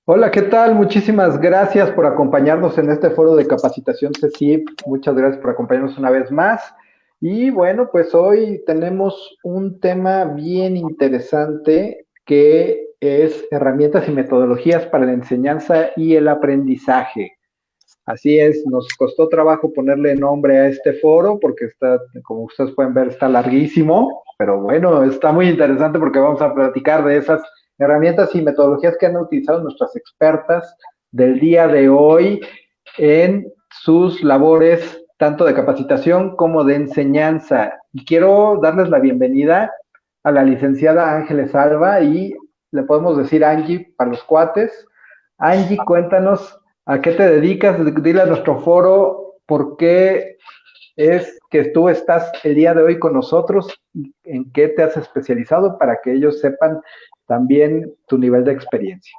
Hola, ¿qué tal? Muchísimas gracias por acompañarnos en este foro de capacitación CECIP. Muchas gracias por acompañarnos una vez más. Y bueno, pues hoy tenemos un tema bien interesante que es herramientas y metodologías para la enseñanza y el aprendizaje. Así es, nos costó trabajo ponerle nombre a este foro porque está, como ustedes pueden ver, está larguísimo, pero bueno, está muy interesante porque vamos a platicar de esas herramientas y metodologías que han utilizado nuestras expertas del día de hoy en sus labores tanto de capacitación como de enseñanza. Y quiero darles la bienvenida a la licenciada Ángeles Alba y le podemos decir Angie para los cuates. Angie, cuéntanos a qué te dedicas, dile a nuestro foro por qué es que tú estás el día de hoy con nosotros, en qué te has especializado para que ellos sepan también tu nivel de experiencia.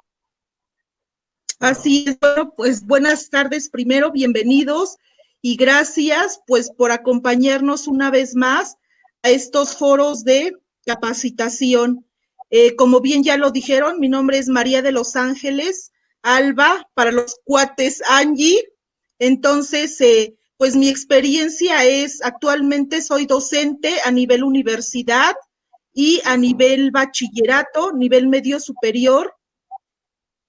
Así es, bueno, pues buenas tardes primero, bienvenidos y gracias pues por acompañarnos una vez más a estos foros de capacitación. Como bien ya lo dijeron, mi nombre es María de los Ángeles Alba, para los cuates Angie. Entonces, pues mi experiencia es, actualmente soy docente a nivel universidad y a nivel bachillerato, nivel medio superior.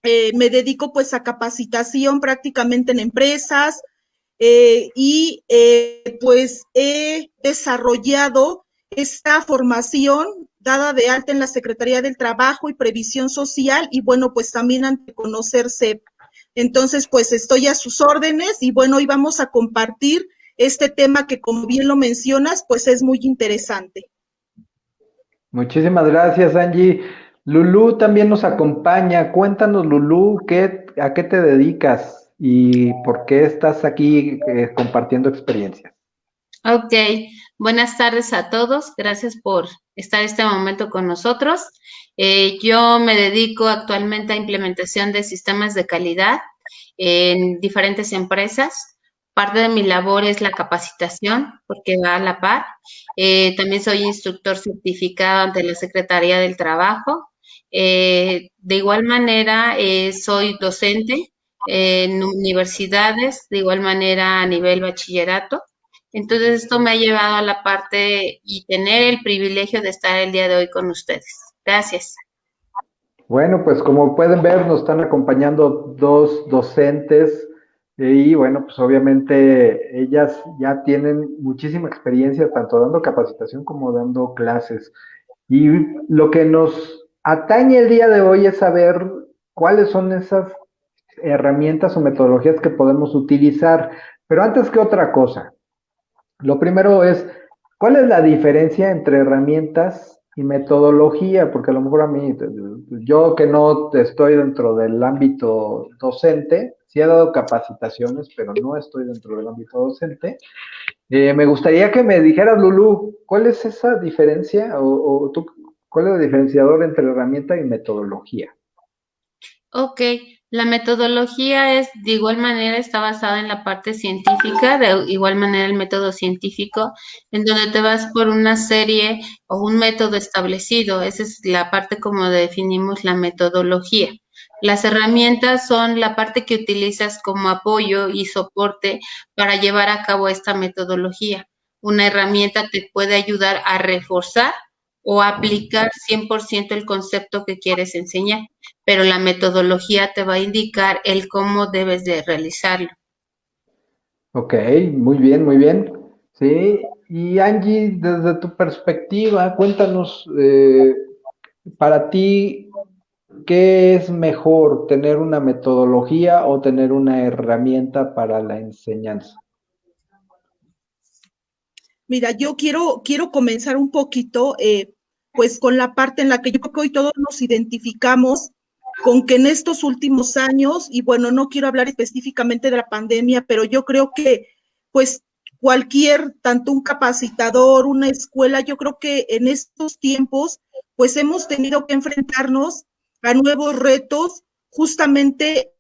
Me dedico pues a capacitación prácticamente en empresas pues he desarrollado esta formación dada de alta en la Secretaría del Trabajo y Previsión Social y bueno, pues también ante Conocer CEP. Entonces, pues estoy a sus órdenes y bueno, hoy vamos a compartir este tema que como bien lo mencionas, pues es muy interesante. Muchísimas gracias, Angie. Lulú también nos acompaña. Cuéntanos, Lulú, a qué te dedicas y por qué estás aquí compartiendo experiencias. Ok, buenas tardes a todos. Gracias por estar este momento con nosotros. Yo me dedico actualmente a implementación de sistemas de calidad en diferentes empresas. Parte de mi labor es la capacitación, porque va a la par. También soy instructor certificado ante la Secretaría del Trabajo. De igual manera, soy docente en universidades, de igual manera a nivel bachillerato. Entonces esto me ha llevado a la parte y tener el privilegio de estar el día de hoy con ustedes. Gracias. Bueno, pues como pueden ver, nos están acompañando dos docentes y bueno, pues obviamente ellas ya tienen muchísima experiencia tanto dando capacitación como dando clases. Y lo que nos atañe el día de hoy es saber cuáles son esas herramientas o metodologías que podemos utilizar. Pero antes que otra cosa, lo primero es, ¿cuál es la diferencia entre herramientas y metodología? Porque a lo mejor a mí, yo que no estoy dentro del ámbito docente, sí he dado capacitaciones, pero no estoy dentro del ámbito docente. Me gustaría que me dijeras, Lulú, ¿cuál es esa diferencia o tú, cuál es el diferenciador entre herramienta y metodología? Ok, la metodología es de igual manera está basada en la parte científica, de igual manera el método científico, en donde te vas por una serie o un método establecido. Esa es la parte como definimos la metodología. Las herramientas son la parte que utilizas como apoyo y soporte para llevar a cabo esta metodología. Una herramienta te puede ayudar a reforzar o aplicar 100% el concepto que quieres enseñar, pero la metodología te va a indicar el cómo debes de realizarlo. Ok, muy bien, muy bien. Sí, y Angie, desde tu perspectiva, cuéntanos, para ti, ¿qué es mejor, tener una metodología o tener una herramienta para la enseñanza? Mira, yo quiero comenzar un poquito, pues con la parte en la que yo creo que hoy todos nos identificamos con que en estos últimos años, y bueno, no quiero hablar específicamente de la pandemia, pero yo creo que pues cualquier, tanto un capacitador, una escuela, yo creo que en estos tiempos, pues hemos tenido que enfrentarnos a nuevos retos justamente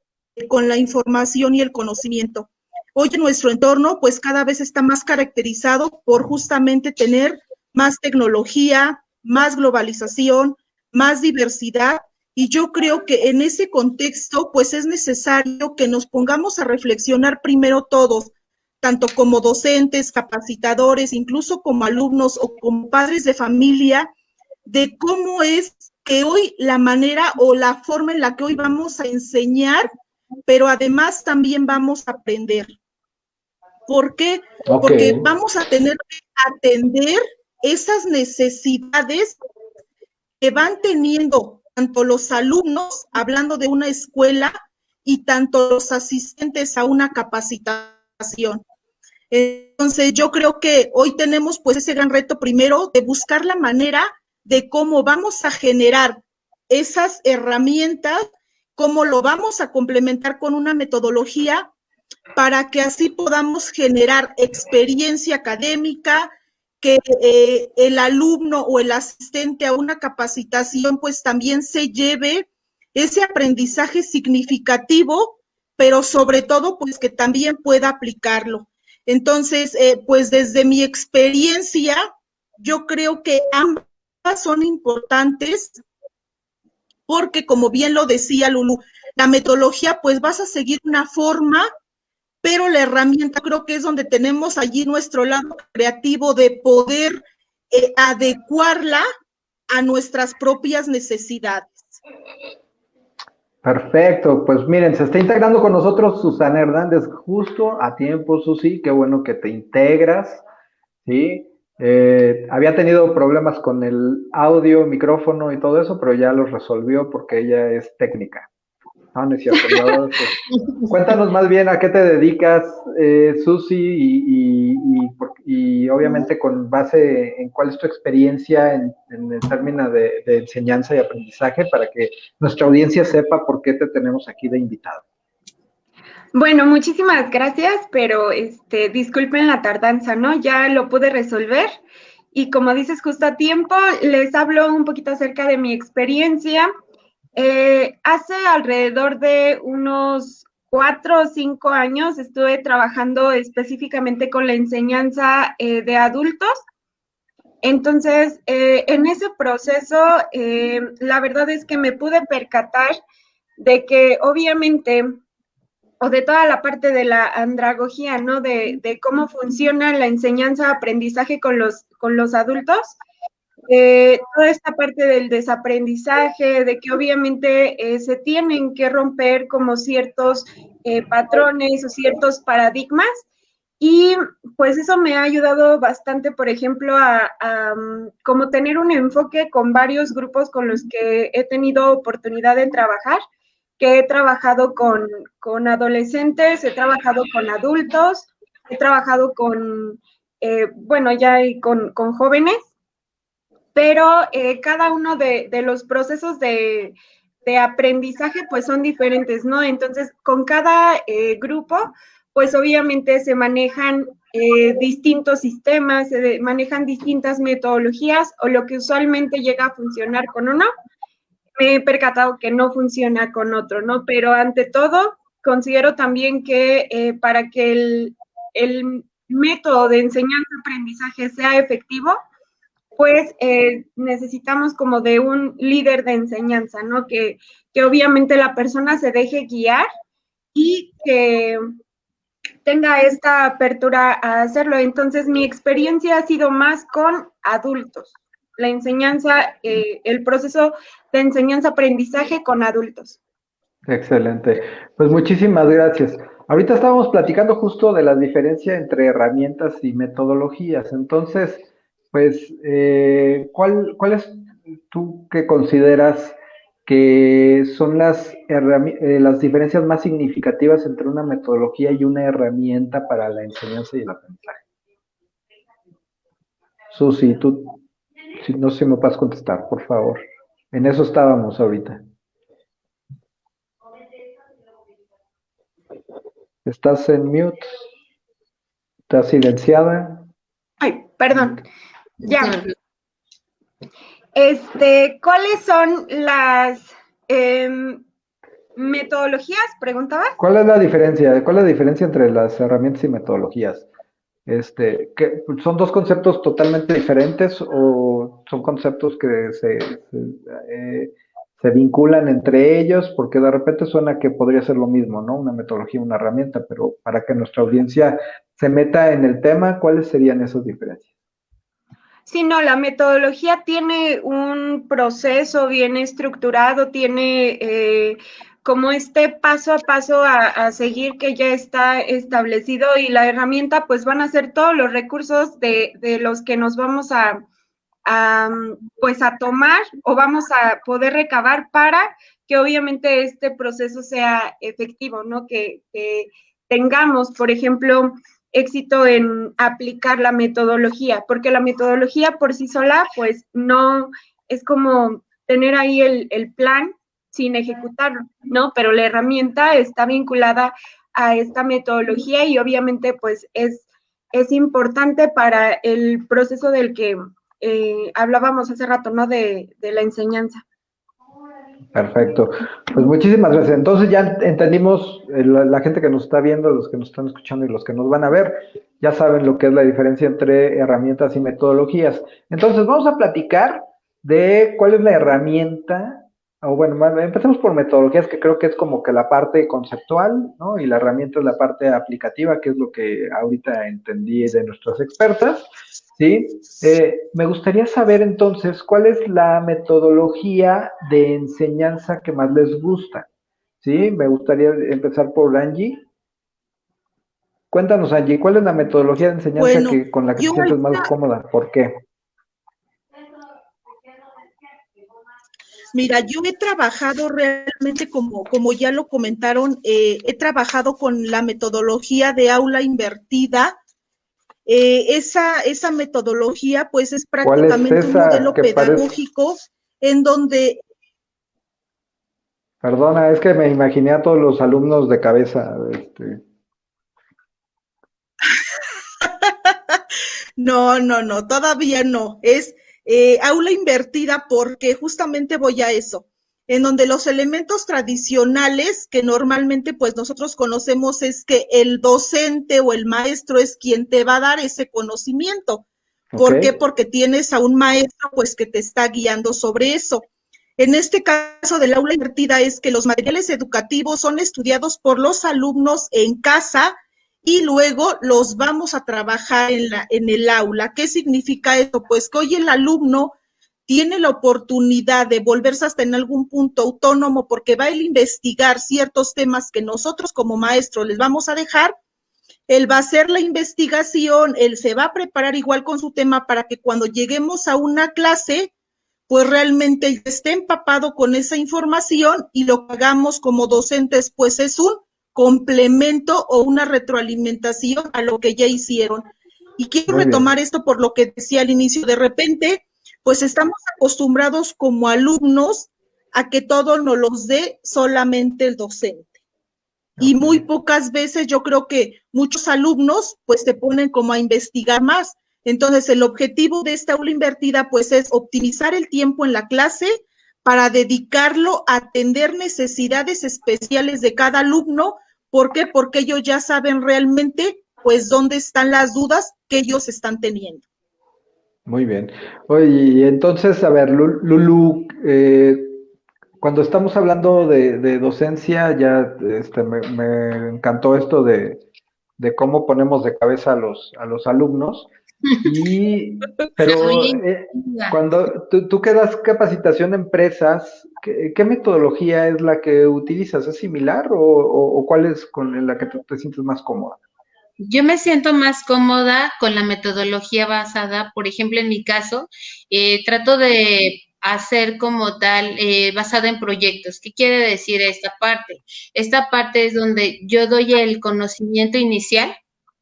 con la información y el conocimiento. Hoy en nuestro entorno, pues cada vez está más caracterizado por justamente tener más tecnología, más globalización, más diversidad Y yo creo que en ese contexto, pues es necesario que nos pongamos a reflexionar primero todos, tanto como docentes, capacitadores, incluso como alumnos o como padres de familia, de cómo es que hoy la manera o la forma en la que hoy vamos a enseñar, pero además también vamos a aprender. ¿Por qué? Ok, Porque vamos a tener que atender esas necesidades que van teniendo tanto los alumnos, hablando de una escuela, y tanto los asistentes a una capacitación. Entonces, yo creo que hoy tenemos pues ese gran reto primero de buscar la manera de cómo vamos a generar esas herramientas, cómo lo vamos a complementar con una metodología para que así podamos generar experiencia académica, que el alumno o el asistente a una capacitación pues también se lleve ese aprendizaje significativo, pero sobre todo pues que también pueda aplicarlo. Entonces, pues desde mi experiencia, yo creo que ambas son importantes porque como bien lo decía Lulu, la metodología pues vas a seguir una forma, pero la herramienta creo que es donde tenemos allí nuestro lado creativo de poder adecuarla a nuestras propias necesidades. perfecto. Pues miren, se está integrando con nosotros Susana Hernández justo a tiempo, Susi. Qué bueno que te integras, ¿sí? Había tenido problemas con el audio, micrófono y todo eso, pero ya los resolvió porque ella es técnica. No, no es cierto. La verdad es que... Cuéntanos más bien a qué te dedicas, Susi, y obviamente con base en cuál es tu experiencia en el término de enseñanza y aprendizaje para que nuestra audiencia sepa por qué te tenemos aquí de invitado. Bueno, muchísimas gracias, pero disculpen la tardanza, ¿no? Ya lo pude resolver y como dices justo a tiempo, les hablo un poquito acerca de mi experiencia. Hace alrededor de unos 4 o 5 años estuve trabajando específicamente con la enseñanza de adultos. Entonces, en ese proceso, la verdad es que me pude percatar de que obviamente, o de toda la parte de la andragogía, ¿no? De cómo funciona la enseñanza-aprendizaje con los adultos. Toda esta parte del desaprendizaje, de que obviamente se tienen que romper como ciertos patrones o ciertos paradigmas, y pues eso me ha ayudado bastante, por ejemplo, a como tener un enfoque con varios grupos con los que he tenido oportunidad de trabajar, que he trabajado con adolescentes, he trabajado con adultos, he trabajado con, bueno, ya con jóvenes, pero cada uno de los procesos de aprendizaje pues son diferentes, ¿no? Entonces, con cada grupo, pues obviamente se manejan distintos sistemas, se manejan distintas metodologías, o lo que usualmente llega a funcionar con uno, me he percatado que no funciona con otro, ¿no? Pero ante todo, considero también que para que el método de enseñanza-aprendizaje sea efectivo, pues necesitamos como de un líder de enseñanza, ¿no? Que obviamente la persona se deje guiar y que tenga esta apertura a hacerlo. Entonces, mi experiencia ha sido más con adultos, la enseñanza, el proceso de enseñanza-aprendizaje con adultos. Excelente. Pues muchísimas gracias. Ahorita estábamos platicando justo de la diferencia entre herramientas y metodologías. Entonces, pues, ¿cuál es tú que consideras que son las diferencias más significativas entre una metodología y una herramienta para la enseñanza y el aprendizaje? Susi, tú, si no sé si me puedes contestar, por favor. En eso estábamos ahorita. Estás en mute. Estás silenciada. Ay, perdón. Ya. ¿Cuáles son las metodologías? ¿Preguntabas? ¿Cuál es la diferencia? ¿Cuál es la diferencia entre las herramientas y metodologías? ¿Son dos conceptos totalmente diferentes o son conceptos que se vinculan entre ellos, porque de repente suena que podría ser lo mismo, ¿no? Una metodología, una herramienta, pero para que nuestra audiencia se meta en el tema, ¿cuáles serían esas diferencias? Sí, no, la metodología tiene un proceso bien estructurado, tiene como este paso a paso a seguir que ya está establecido, y la herramienta pues van a ser todos los recursos de los que nos vamos pues a tomar o vamos a poder recabar para que obviamente este proceso sea efectivo, ¿no? Que tengamos, por ejemplo, éxito en aplicar la metodología, porque la metodología por sí sola, pues no es como tener ahí el plan sin ejecutarlo, ¿no? Pero la herramienta está vinculada a esta metodología y obviamente pues es importante para el proceso del que hablábamos hace rato, ¿no? De la enseñanza. Perfecto. Pues muchísimas gracias. Entonces ya entendimos, la gente que nos está viendo, los que nos están escuchando y los que nos van a ver, ya saben lo que es la diferencia entre herramientas y metodologías. Entonces vamos a platicar de cuál es la herramienta, o bueno, empecemos por metodologías, que creo que es como que la parte conceptual, ¿no? Y la herramienta es la parte aplicativa, que es lo que ahorita entendí de nuestras expertas. ¿Sí? Me gustaría saber entonces cuál es la metodología de enseñanza que más les gusta. ¿Sí? Me gustaría empezar por Angie. Cuéntanos, Angie, ¿cuál es la metodología de enseñanza Bueno, con la que te yo sientes más cómoda? ¿Por qué? Mira, yo he trabajado realmente, como ya lo comentaron, he trabajado con la metodología de aula invertida. Esa metodología, pues, es ¿Cuál es prácticamente un esa modelo que parece? pedagógico en donde, Perdona, es que me imaginé a todos los alumnos de cabeza. no, todavía no, es aula invertida porque justamente voy a eso, en donde los elementos tradicionales que normalmente pues nosotros conocemos es que el docente o el maestro es quien te va a dar ese conocimiento. ¿Ok? ¿Por qué? Porque tienes a un maestro pues que te está guiando sobre eso. En este caso del aula invertida es que los materiales educativos son estudiados por los alumnos en casa y luego los vamos a trabajar en el aula. ¿Qué significa esto? Pues que hoy el alumno tiene la oportunidad de volverse hasta en algún punto autónomo porque va a investigar ciertos temas que nosotros como maestros les vamos a dejar. Él va a hacer la investigación, él se va a preparar igual con su tema para que cuando lleguemos a una clase, pues realmente esté empapado con esa información y lo que hagamos como docentes, pues es un complemento o una retroalimentación a lo que ya hicieron. Y quiero Muy bien. retomar esto por lo que decía al inicio, de repente, pues estamos acostumbrados como alumnos a que todo nos los dé solamente el docente. Y Ok. muy pocas veces yo creo que muchos alumnos pues se ponen como a investigar más. Entonces el objetivo de esta aula invertida pues es optimizar el tiempo en la clase para dedicarlo a atender necesidades especiales de cada alumno. ¿Por qué? Porque ellos ya saben realmente pues dónde están las dudas que ellos están teniendo. Muy bien. Oye, y entonces, a ver, Lulu, cuando estamos hablando de docencia, ya me encantó esto de cómo ponemos de cabeza a los alumnos. Pero Oye, cuando tú que das capacitación a empresas, ¿qué metodología es la que utilizas? ¿Es similar o cuál es con la que tú te sientes más cómoda? yo me siento más cómoda con la metodología basada, por ejemplo, en mi caso, trato de hacer como tal, basada en proyectos. ¿Qué quiere decir esta parte? Esta parte es donde yo doy el conocimiento inicial,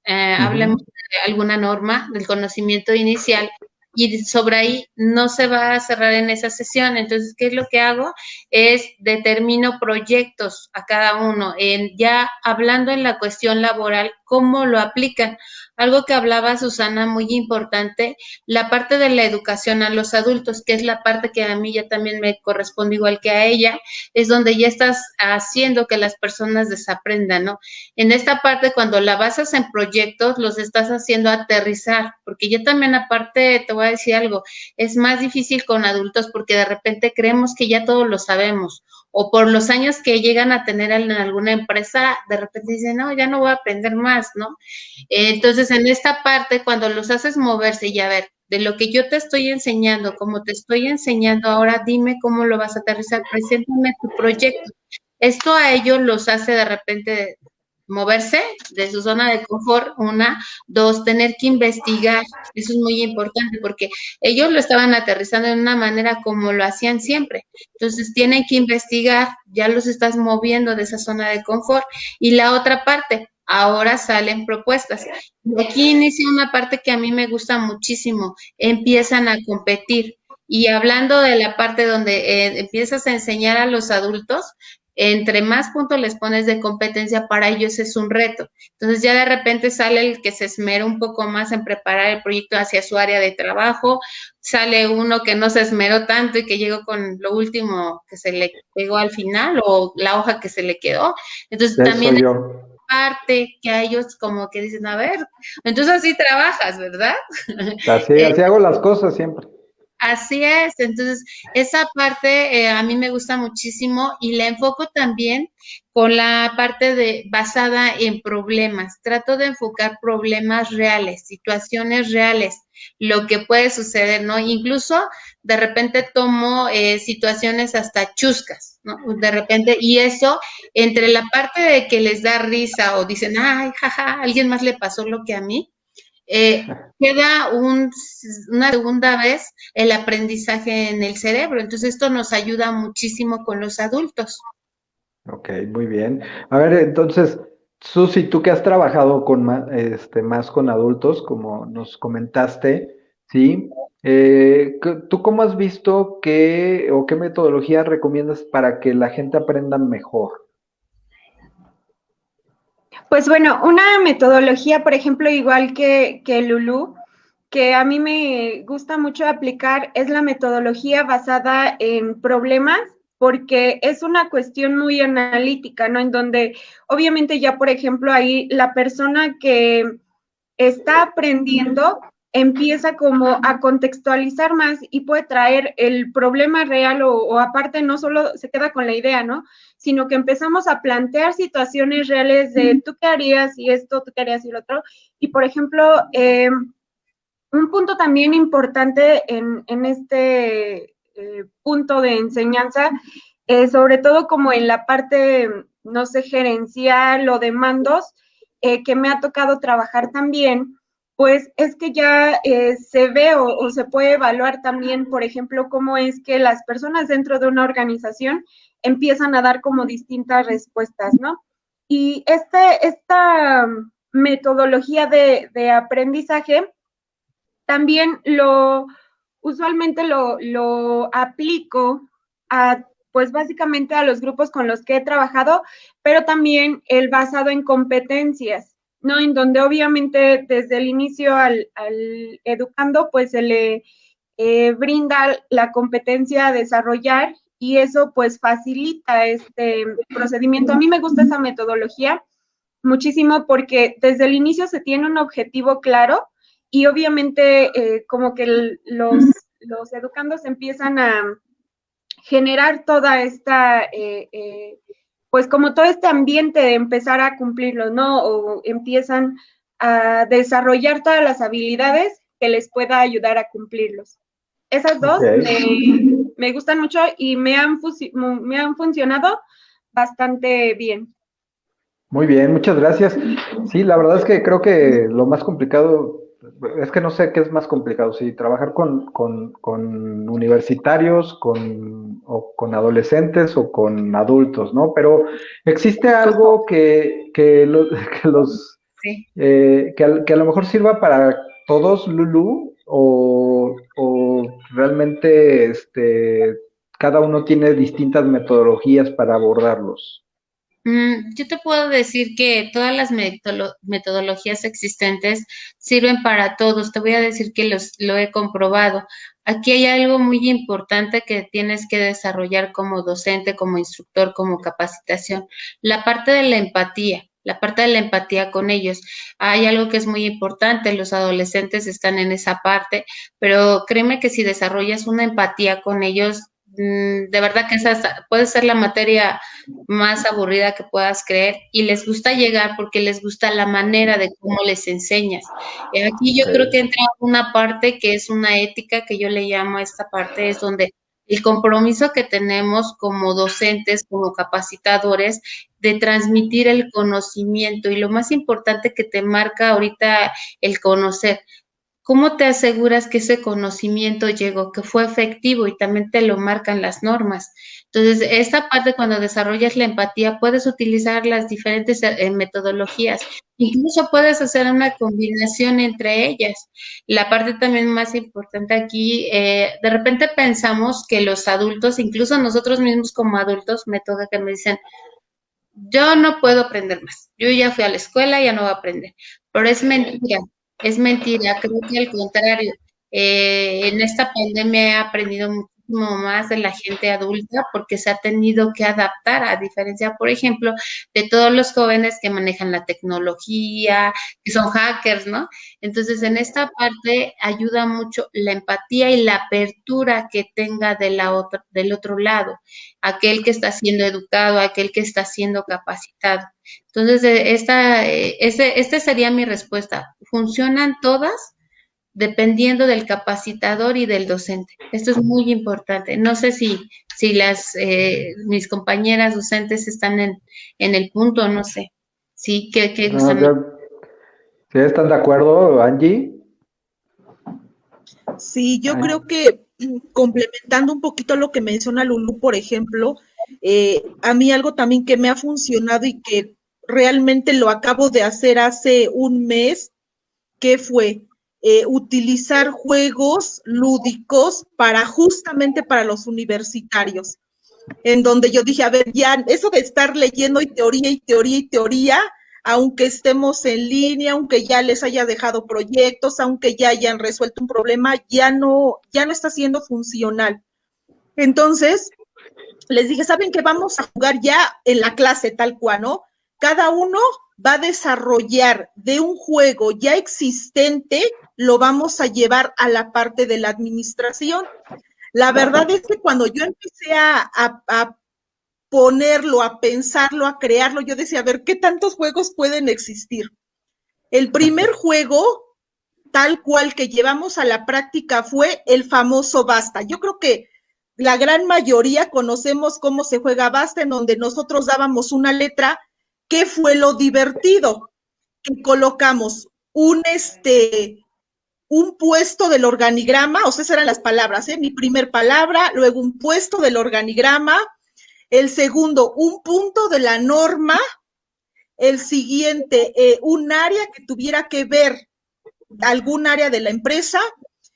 hablemos Ujú. de alguna norma del conocimiento inicial, y sobre ahí no se va a cerrar en esa sesión. Entonces, ¿qué es lo que hago? Es determino proyectos a cada uno, ya hablando en la cuestión laboral, cómo lo aplican. algo que hablaba Susana muy importante, la parte de la educación a los adultos, que es la parte que a mí ya también me corresponde igual que a ella, es donde ya estás haciendo que las personas desaprendan, ¿no? En esta parte, cuando la basas en proyectos, los estás haciendo aterrizar, porque yo también aparte te voy a decir algo, es más difícil con adultos porque de repente creemos que ya todo lo sabemos, o por los años que llegan a tener en alguna empresa, de repente dicen, no, ya no voy a aprender más, ¿no? Entonces, en esta parte, cuando los haces moverse y a ver, de lo que yo te estoy enseñando, como te estoy enseñando ahora, dime cómo lo vas a aterrizar, preséntame tu proyecto. Esto a ellos los hace de repente moverse de su zona de confort, una, dos, tener que investigar, eso es muy importante porque ellos lo estaban aterrizando de una manera como lo hacían siempre, entonces tienen que investigar, ya los estás moviendo de esa zona de confort. Y la otra parte, ahora salen propuestas. Y aquí inicia una parte que a mí me gusta muchísimo, empiezan a competir. Y hablando de la parte donde empiezas a enseñar a los adultos, entre más puntos les pones de competencia, para ellos es un reto. Entonces ya de repente sale el que se esmera un poco más en preparar el proyecto hacia su área de trabajo, sale uno que no se esmeró tanto y que llegó con lo último que se le pegó al final o la hoja que se le quedó. Entonces también Soy yo. parte que a ellos como que dicen, a ver, entonces así trabajas, ¿verdad? Así hago las cosas siempre. Así es, entonces esa parte a mí me gusta muchísimo y la enfoco también con la parte de basada en problemas. Trato de enfocar problemas reales, situaciones reales, lo que puede suceder, ¿no? Incluso de repente tomo situaciones hasta chuscas, ¿no? De repente, y eso entre la parte de que les da risa o dicen, ay, jaja, a alguien más le pasó lo que a mí, queda una segunda vez el aprendizaje en el cerebro. Entonces esto nos ayuda muchísimo con los adultos. Ok, muy bien. A ver, entonces, Susi, tú que has trabajado con más con adultos, como nos comentaste, ¿sí? ¿Tú cómo has visto o qué metodología recomiendas para que la gente aprenda mejor? Pues bueno, una metodología, por ejemplo, igual que Lulú, que a mí me gusta mucho aplicar, es la metodología basada en problemas, porque es una cuestión muy analítica, ¿no? En donde obviamente ya, por ejemplo, ahí la persona que está aprendiendo empieza como a contextualizar más y puede traer el problema real o aparte no solo se queda con la idea, ¿no? Sino que empezamos a plantear situaciones reales de tú qué harías y esto, tú qué harías y lo otro. Y por ejemplo, un punto también importante en este punto de enseñanza, sobre todo como en la parte, no sé, gerencial o de mandos, que me ha tocado trabajar también, pues es que ya se ve o se puede evaluar también, por ejemplo, cómo es que las personas dentro de una organización empiezan a dar como distintas respuestas, ¿no? Y esta metodología de aprendizaje también usualmente lo aplico a, pues básicamente a los grupos con los que he trabajado, pero también el basado en competencias, ¿no? En donde obviamente desde el inicio al educando, pues se le brinda la competencia a desarrollar y eso pues facilita este procedimiento. A mí me gusta esa metodología muchísimo porque desde el inicio se tiene un objetivo claro y obviamente como que los educandos empiezan a generar toda esta, pues como todo este ambiente de empezar a cumplirlo, ¿no? O empiezan a desarrollar todas las habilidades que les pueda ayudar a cumplirlos. Esas dos Ok. me gustan mucho y me han funcionado bastante bien. Muy bien, muchas gracias. Sí, la verdad es que creo que lo más complicado, es que no sé qué es más complicado, si trabajar con universitarios, o con adolescentes o con adultos, ¿no? Pero existe algo Sí. que a lo mejor sirva para todos, Lulu, o realmente cada uno tiene distintas metodologías para abordarlos. Yo te puedo decir que todas las metodologías existentes sirven para todos. Te voy a decir que lo he comprobado. Aquí hay algo muy importante que tienes que desarrollar como docente, como instructor, como capacitación. La parte de la empatía. La parte de la empatía con ellos. Hay algo que es muy importante, los adolescentes están en esa parte, pero créeme que si desarrollas una empatía con ellos, de verdad que esa puede ser la materia más aburrida que puedas creer y les gusta llegar porque les gusta la manera de cómo les enseñas. Aquí yo creo que entra una parte que es una ética que yo le llamo a esta parte, es donde el compromiso que tenemos como docentes, como capacitadores, de transmitir el conocimiento y lo más importante que te marca ahorita el conocer. ¿Cómo te aseguras que ese conocimiento llegó, que fue efectivo y también te lo marcan las normas? Entonces, esta parte cuando desarrollas la empatía, puedes utilizar las diferentes metodologías. Incluso puedes hacer una combinación entre ellas. La parte también más importante aquí, de repente pensamos que los adultos, incluso nosotros mismos como adultos, me toca que me dicen, yo no puedo aprender más. Yo ya fui a la escuela, ya no voy a aprender. Pero es mentira, es mentira. Creo que al contrario, en esta pandemia he aprendido muchísimo más de la gente adulta porque se ha tenido que adaptar, a diferencia, por ejemplo, de todos los jóvenes que manejan la tecnología, que son hackers, ¿no? Entonces, en esta parte ayuda mucho la empatía y la apertura que tenga del otro lado, aquel que está siendo educado, aquel que está siendo capacitado. Entonces, esta sería mi respuesta. Funcionan todas dependiendo del capacitador y del docente. Esto es muy importante. No sé si mis compañeras docentes están en el punto, no sé. Sí, ¿qué No, gustan? ¿sí están de acuerdo, Angie? Sí, yo creo que complementando un poquito lo que menciona Lulú, por ejemplo, a mí algo también que me ha funcionado y que realmente lo acabo de hacer hace un mes, que fue utilizar juegos lúdicos justamente para los universitarios, en donde yo dije, a ver, ya eso de estar leyendo y teoría y teoría y teoría, aunque estemos en línea, aunque ya les haya dejado proyectos, aunque ya hayan resuelto un problema, ya no está siendo funcional. Entonces, les dije, ¿saben qué? Vamos a jugar ya en la clase tal cual, ¿no? Cada uno va a desarrollar de un juego ya existente, lo vamos a llevar a la parte de la administración. La verdad es que cuando yo empecé a ponerlo, a pensarlo, a crearlo, yo decía, a ver, ¿qué tantos juegos pueden existir? El primer juego, tal cual que llevamos a la práctica, fue el famoso Basta. Yo creo que la gran mayoría conocemos cómo se juega Basta, en donde nosotros dábamos una letra. ¿Qué fue lo divertido? Que colocamos un puesto del organigrama, o sea, esas eran las palabras, mi primer palabra, luego un puesto del organigrama, el segundo, un punto de la norma, el siguiente, un área que tuviera que ver algún área de la empresa,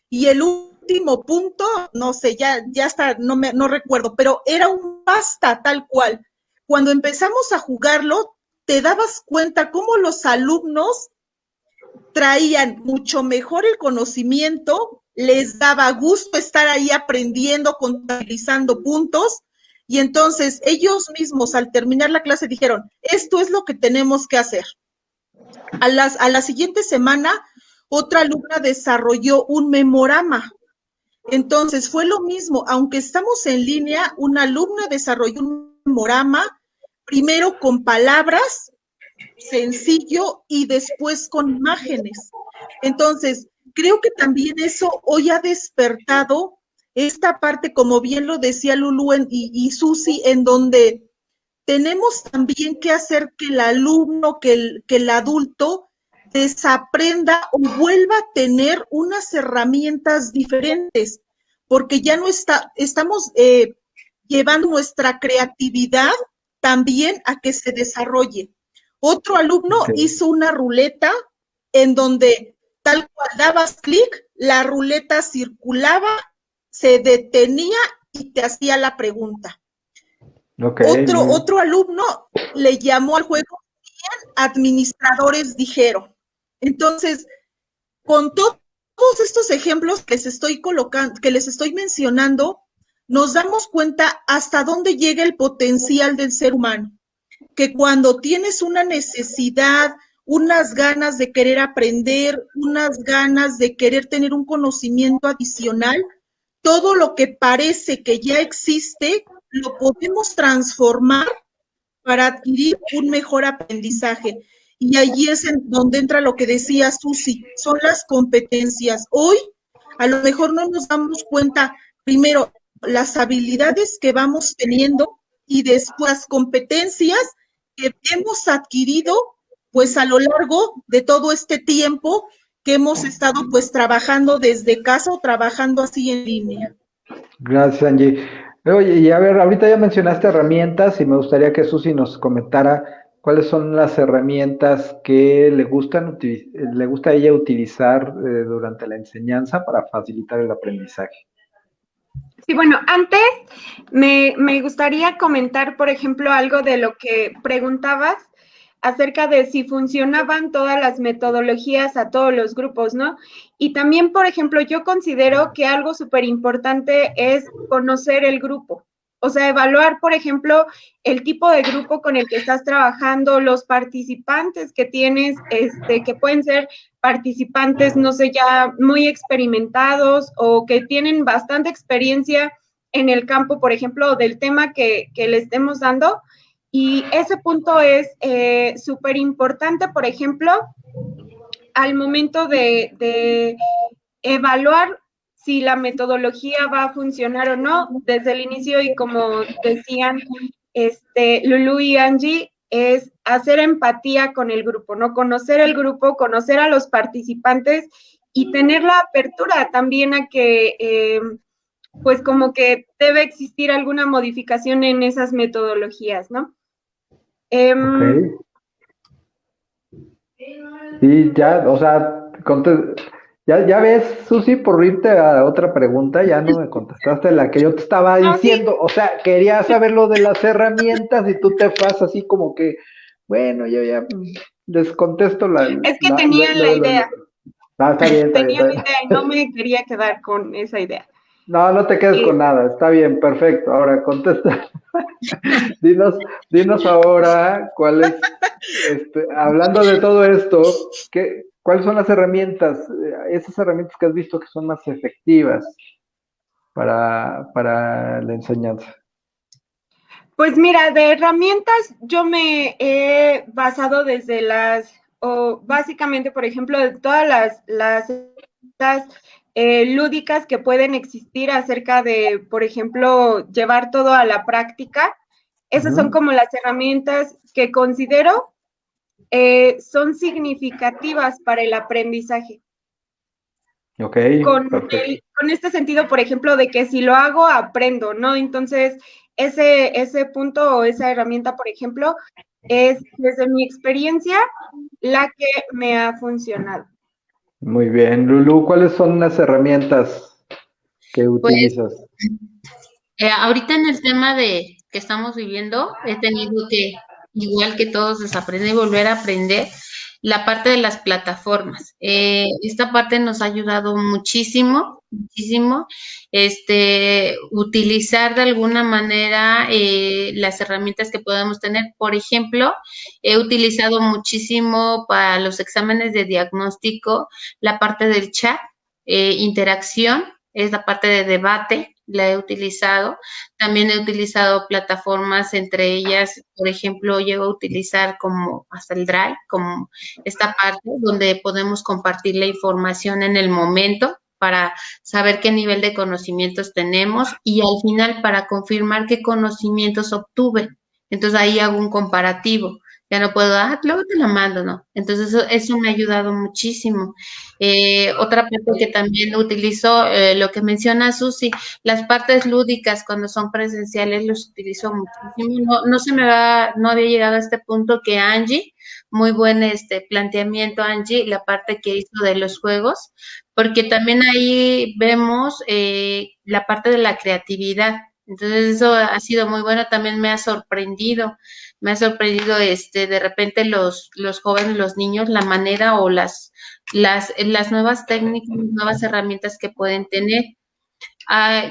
y el último punto, no sé, ya está, no recuerdo, pero era un basta tal cual. Cuando empezamos a jugarlo, te dabas cuenta cómo los alumnos traían mucho mejor el conocimiento, les daba gusto estar ahí aprendiendo, contabilizando puntos, y entonces ellos mismos al terminar la clase dijeron, esto es lo que tenemos que hacer. A la siguiente semana, otra alumna desarrolló un memorama. Entonces fue lo mismo, aunque estamos en línea, una alumna desarrolló un memorama, primero con palabras, sencillo, y después con imágenes. Entonces, creo que también eso hoy ha despertado esta parte, como bien lo decía Lulú y Susi, en donde tenemos también que hacer que el alumno, que el adulto desaprenda o vuelva a tener unas herramientas diferentes, porque ya no estamos llevando nuestra creatividad también a que se desarrolle. Otro alumno hizo una ruleta en donde tal cual dabas clic, la ruleta circulaba, se detenía y te hacía la pregunta. Otro alumno le llamó al juego administradores dijeron. Entonces, con todos estos ejemplos que les estoy colocando, que les estoy mencionando, nos damos cuenta hasta dónde llega el potencial del ser humano. Que cuando tienes una necesidad, unas ganas de querer aprender, unas ganas de querer tener un conocimiento adicional, todo lo que parece que ya existe, lo podemos transformar para adquirir un mejor aprendizaje. Y allí es en donde entra lo que decía Susi, son las competencias. Hoy, a lo mejor no nos damos cuenta, primero, las habilidades que vamos teniendo y después competencias que hemos adquirido, pues a lo largo de todo este tiempo que hemos estado pues trabajando desde casa o trabajando así en línea. Gracias, Angie. Oye, y a ver, ahorita ya mencionaste herramientas y me gustaría que Susi nos comentara cuáles son las herramientas que le gusta a ella utilizar durante la enseñanza para facilitar el aprendizaje. Sí, bueno, antes me gustaría comentar, por ejemplo, algo de lo que preguntabas acerca de si funcionaban todas las metodologías a todos los grupos, ¿no? Y también, por ejemplo, yo considero que algo súper importante es conocer el grupo. O sea, evaluar, por ejemplo, el tipo de grupo con el que estás trabajando, los participantes que tienes, que pueden ser participantes, no sé, ya muy experimentados o que tienen bastante experiencia en el campo, por ejemplo, del tema que le estemos dando. Y ese punto es súper importante, por ejemplo, al momento de evaluar si la metodología va a funcionar o no desde el inicio, y como decían Lulu y Angie, es hacer empatía con el grupo, ¿no? Conocer el grupo, conocer a los participantes y tener la apertura también a que, pues como que debe existir alguna modificación en esas metodologías, ¿no? Okay. Sí, ya, o sea, ya ves, Susi, por irte a otra pregunta, ya no me contestaste la que yo te estaba diciendo. Sí. O sea, quería saber lo de las herramientas y tú te vas así como que, bueno, yo ya les contesto Es que tenía la idea. Está bien. Tenía la idea y no me quería quedar con esa idea. No te quedes con nada, está bien, perfecto. Ahora contesta. dinos ahora cuál es, hablando de todo esto, ¿cuáles son las herramientas, esas herramientas que has visto que son más efectivas para la enseñanza? Pues mira, de herramientas yo me he basado desde básicamente, por ejemplo, de todas las lúdicas que pueden existir acerca de, por ejemplo, llevar todo a la práctica. Esas son como las herramientas que considero son significativas para el aprendizaje. Ok. Con este sentido, por ejemplo, de que si lo hago, aprendo, ¿no? Entonces, ese punto o esa herramienta, por ejemplo, es desde mi experiencia la que me ha funcionado. Muy bien. Lulu, ¿cuáles son las herramientas que utilizas? Ahorita en el tema que estamos viviendo, he tenido que, igual que todos, desaprender y volver a aprender la parte de las plataformas. Esta parte nos ha ayudado muchísimo, utilizar de alguna manera las herramientas que podemos tener. Por ejemplo, he utilizado muchísimo para los exámenes de diagnóstico la parte del chat, interacción, es la parte de debate, la he utilizado. También he utilizado plataformas, entre ellas, por ejemplo, llego a utilizar como hasta el Drive, como esta parte donde podemos compartir la información en el momento para saber qué nivel de conocimientos tenemos y al final para confirmar qué conocimientos obtuve. Entonces ahí hago un comparativo. Ya no puedo, luego te la mando, ¿no? Entonces eso me ha ayudado muchísimo. Otra parte que también utilizo, lo que menciona Susi, las partes lúdicas cuando son presenciales los utilizo muchísimo. No había llegado a este punto que Angie, muy buen planteamiento Angie, la parte que hizo de los juegos, porque también ahí vemos la parte de la creatividad. Entonces eso ha sido muy bueno, también me ha sorprendido de repente los jóvenes, los niños, la manera o las nuevas técnicas, nuevas herramientas que pueden tener.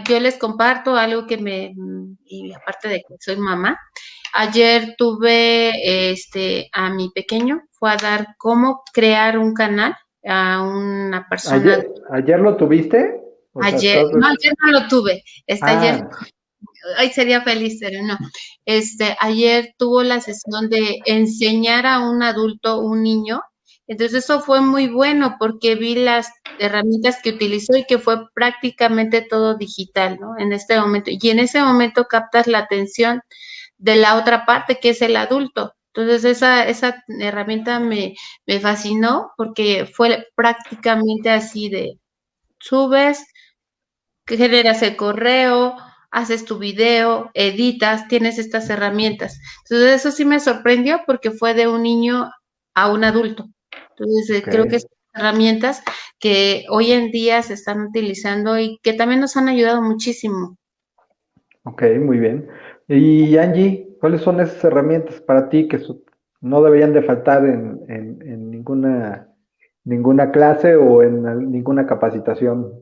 Yo les comparto algo y aparte de que soy mamá, ayer tuve a mi pequeño, fue a dar cómo crear un canal a una persona. ¿Ayer lo tuviste? O sea, Ayer no lo tuve, ayer, Ah, ay, sería feliz, pero no. Ayer tuvo la sesión de enseñar a un adulto, un niño, entonces eso fue muy bueno porque vi las herramientas que utilizó y que fue prácticamente todo digital, ¿no? En este momento, y en ese momento captas la atención de la otra parte, que es el adulto. Entonces esa herramienta me fascinó porque fue prácticamente así de subes, que generas el correo, haces tu video, editas, tienes estas herramientas. Entonces eso sí me sorprendió porque fue de un niño a un adulto. Entonces creo que ok, son herramientas que hoy en día se están utilizando y que también nos han ayudado muchísimo. ok, muy bien. Y Angie, ¿cuáles son esas herramientas para ti que no deberían de faltar en ninguna clase o en ninguna capacitación?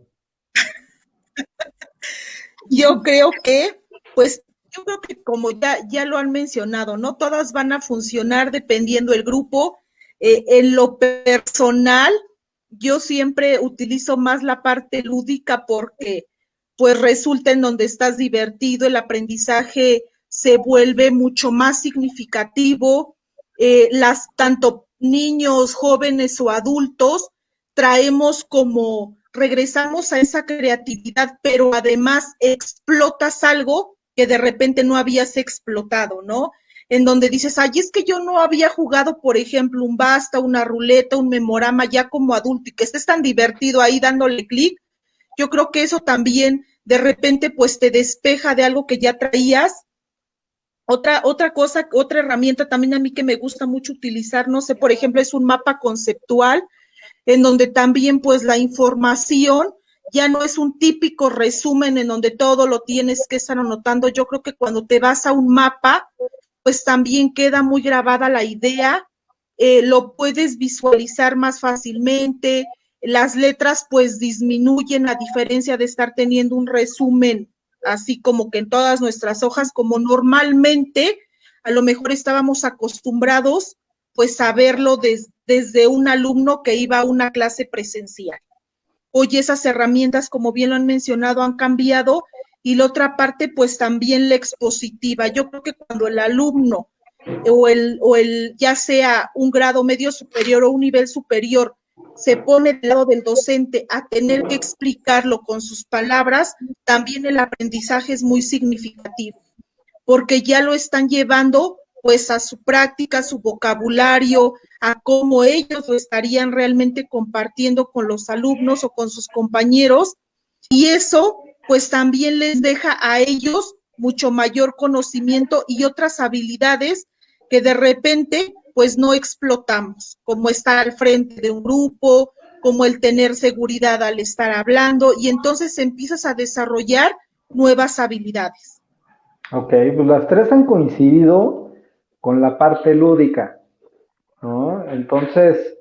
Yo creo que, pues, yo creo que como ya lo han mencionado, ¿no? Todas van a funcionar dependiendo del grupo. En lo personal, yo siempre utilizo más la parte lúdica porque, pues, resulta en donde estás divertido, el aprendizaje se vuelve mucho más significativo. Tanto niños, jóvenes o adultos, traemos como regresamos a esa creatividad, pero además explotas algo que de repente no habías explotado, ¿no? En donde dices, ay, es que yo no había jugado, por ejemplo, un basta, una ruleta, un memorama ya como adulto y que estés tan divertido ahí dándole clic. Yo creo que eso también de repente pues te despeja de algo que ya traías. Otra cosa, otra herramienta también a mí que me gusta mucho utilizar, no sé, por ejemplo, es un mapa conceptual en donde también pues la información ya no es un típico resumen en donde todo lo tienes que estar anotando. Yo creo que cuando te vas a un mapa, pues también queda muy grabada la idea, lo puedes visualizar más fácilmente, las letras pues disminuyen a diferencia de estar teniendo un resumen así como que en todas nuestras hojas, como normalmente a lo mejor estábamos acostumbrados pues a verlo desde un alumno que iba a una clase presencial. Hoy esas herramientas, como bien lo han mencionado, han cambiado y la otra parte, pues también la expositiva. Yo creo que cuando el alumno ya sea un grado medio superior o un nivel superior, se pone del lado del docente a tener que explicarlo con sus palabras, también el aprendizaje es muy significativo porque ya lo están llevando pues a su práctica, a su vocabulario, a cómo ellos lo estarían realmente compartiendo con los alumnos o con sus compañeros, y eso pues también les deja a ellos mucho mayor conocimiento y otras habilidades que de repente pues no explotamos, como estar al frente de un grupo, como el tener seguridad al estar hablando, y entonces empiezas a desarrollar nuevas habilidades. Ok, pues las tres han coincidido con la parte lúdica, ¿no? Entonces,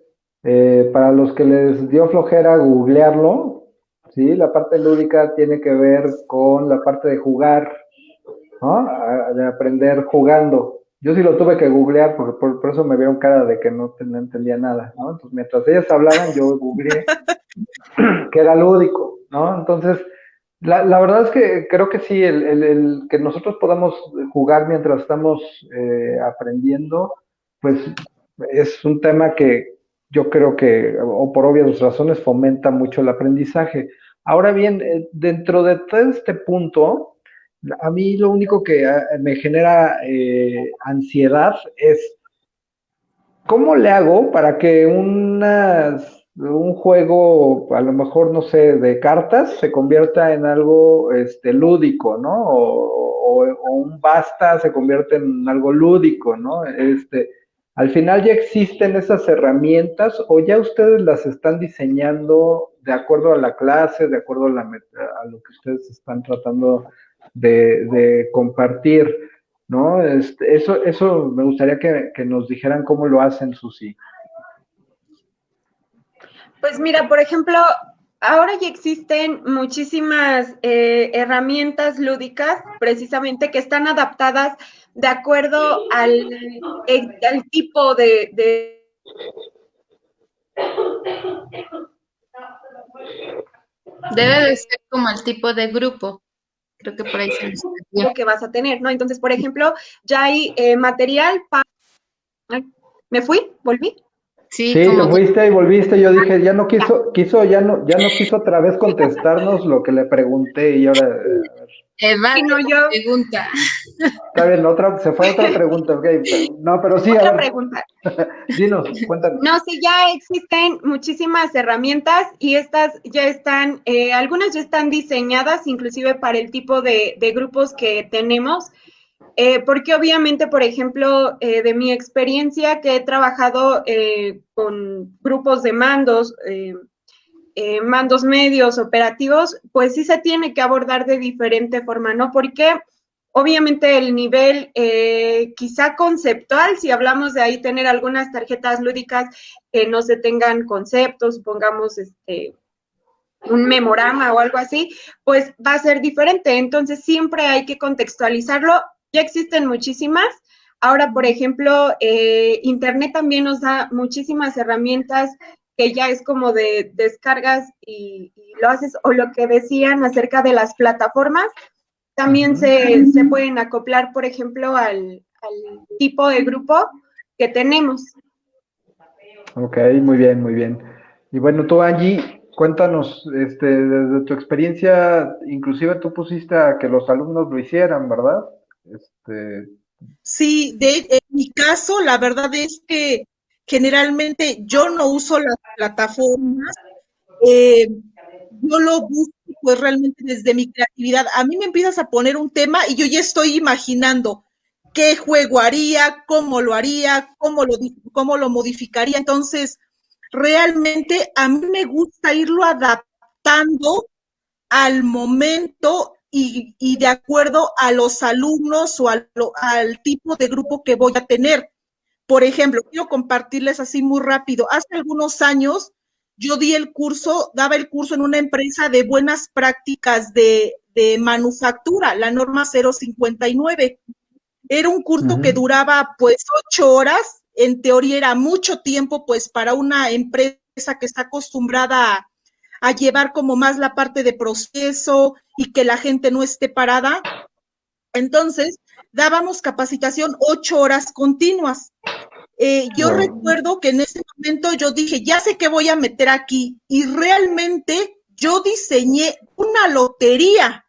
para los que les dio flojera googlearlo, sí, la parte lúdica tiene que ver con la parte de jugar, ¿no? De aprender jugando. Yo sí lo tuve que googlear porque por eso me vieron cara de que no entendía nada, ¿no? Entonces, mientras ellas hablaban, yo googleé que era lúdico, ¿no? Entonces, la verdad es que creo que sí, el que nosotros podamos jugar mientras estamos aprendiendo, pues es un tema que yo creo que, o por obvias razones, fomenta mucho el aprendizaje. Ahora bien, dentro de todo este punto, a mí lo único que me genera ansiedad es ¿cómo le hago para que un juego, a lo mejor, no sé, de cartas, se convierta en algo lúdico, ¿no? O un basta se convierte en algo lúdico, ¿no? Al final ya existen esas herramientas o ya ustedes las están diseñando de acuerdo a la clase, de acuerdo a lo que ustedes están tratando de compartir, ¿no? Eso me gustaría que nos dijeran cómo lo hacen, Susi. Pues mira, por ejemplo, ahora ya existen muchísimas herramientas lúdicas precisamente que están adaptadas de acuerdo al tipo de Debe de ser como el tipo de grupo. Creo que por ahí se nos que vas a tener, ¿no? Entonces, por ejemplo, ya hay material para... ¿Me fui? ¿Volví? Sí, Sí, como fuiste y volviste, yo dije, ya no quiso otra vez contestarnos lo que le pregunté y ahora, a ver, evade no, la pregunta. está bien, se fue a otra pregunta, ok, no, pero sí, a Otra ver, pregunta. dinos, cuéntanos. No, sí, ya existen muchísimas herramientas y estas ya están, algunas ya están diseñadas inclusive para el tipo de grupos que tenemos, porque obviamente, por ejemplo, de mi experiencia que he trabajado con grupos de mandos medios, operativos, pues sí se tiene que abordar de diferente forma, ¿no? Porque obviamente el nivel quizá conceptual, si hablamos de ahí tener algunas tarjetas lúdicas que no se tengan conceptos, pongamos un memorama o algo así, pues va a ser diferente. Entonces siempre hay que contextualizarlo. Ya existen muchísimas. Ahora, por ejemplo, Internet también nos da muchísimas herramientas que ya es como de descargas y lo haces, o lo que decían acerca de las plataformas, también se pueden acoplar, por ejemplo, al tipo de grupo que tenemos. Ok, muy bien, muy bien. Y bueno, tú, Angie, cuéntanos, desde tu experiencia, inclusive tú pusiste a que los alumnos lo hicieran, ¿verdad? Sí, en mi caso, la verdad es que generalmente yo no uso las plataformas, eh, yo lo busco pues realmente desde mi creatividad. A mí me empiezas a poner un tema y yo ya estoy imaginando qué juego haría, cómo lo modificaría. Entonces, realmente a mí me gusta irlo adaptando al momento y de acuerdo a los alumnos o al tipo de grupo que voy a tener. Por ejemplo, quiero compartirles así muy rápido. Hace algunos años yo daba el curso en una empresa de buenas prácticas de manufactura, la norma 059. Era un curso que duraba pues 8 horas. En teoría era mucho tiempo pues para una empresa que está acostumbrada a llevar como más la parte de proceso y que la gente no esté parada. Entonces, dábamos capacitación 8 horas continuas. Yo recuerdo que en ese momento yo dije, ya sé qué voy a meter aquí, y realmente yo diseñé una lotería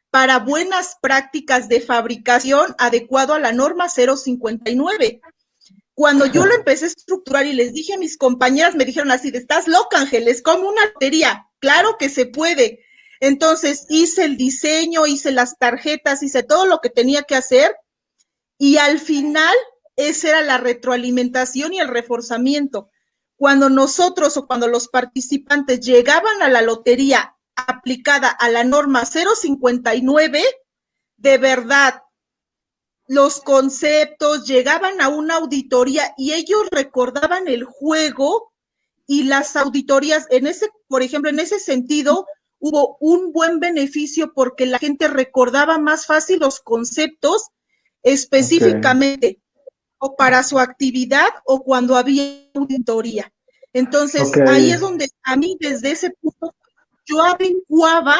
para buenas prácticas de fabricación adecuado a la norma 059. Cuando yo lo empecé a estructurar y les dije a mis compañeras, me dijeron así, estás loca, Ángel, es como una lotería. Claro que se puede. Entonces hice el diseño, hice las tarjetas, hice todo lo que tenía que hacer, y al final esa era la retroalimentación y el reforzamiento. Cuando nosotros o cuando los participantes llegaban a la lotería aplicada a la norma 059, de verdad, los conceptos, llegaban a una auditoría y ellos recordaban el juego, y las auditorías, por ejemplo, en ese sentido, hubo un buen beneficio porque la gente recordaba más fácil los conceptos específicamente o para su actividad o cuando había auditoría. Entonces, ahí es donde a mí desde ese punto yo adecuaba,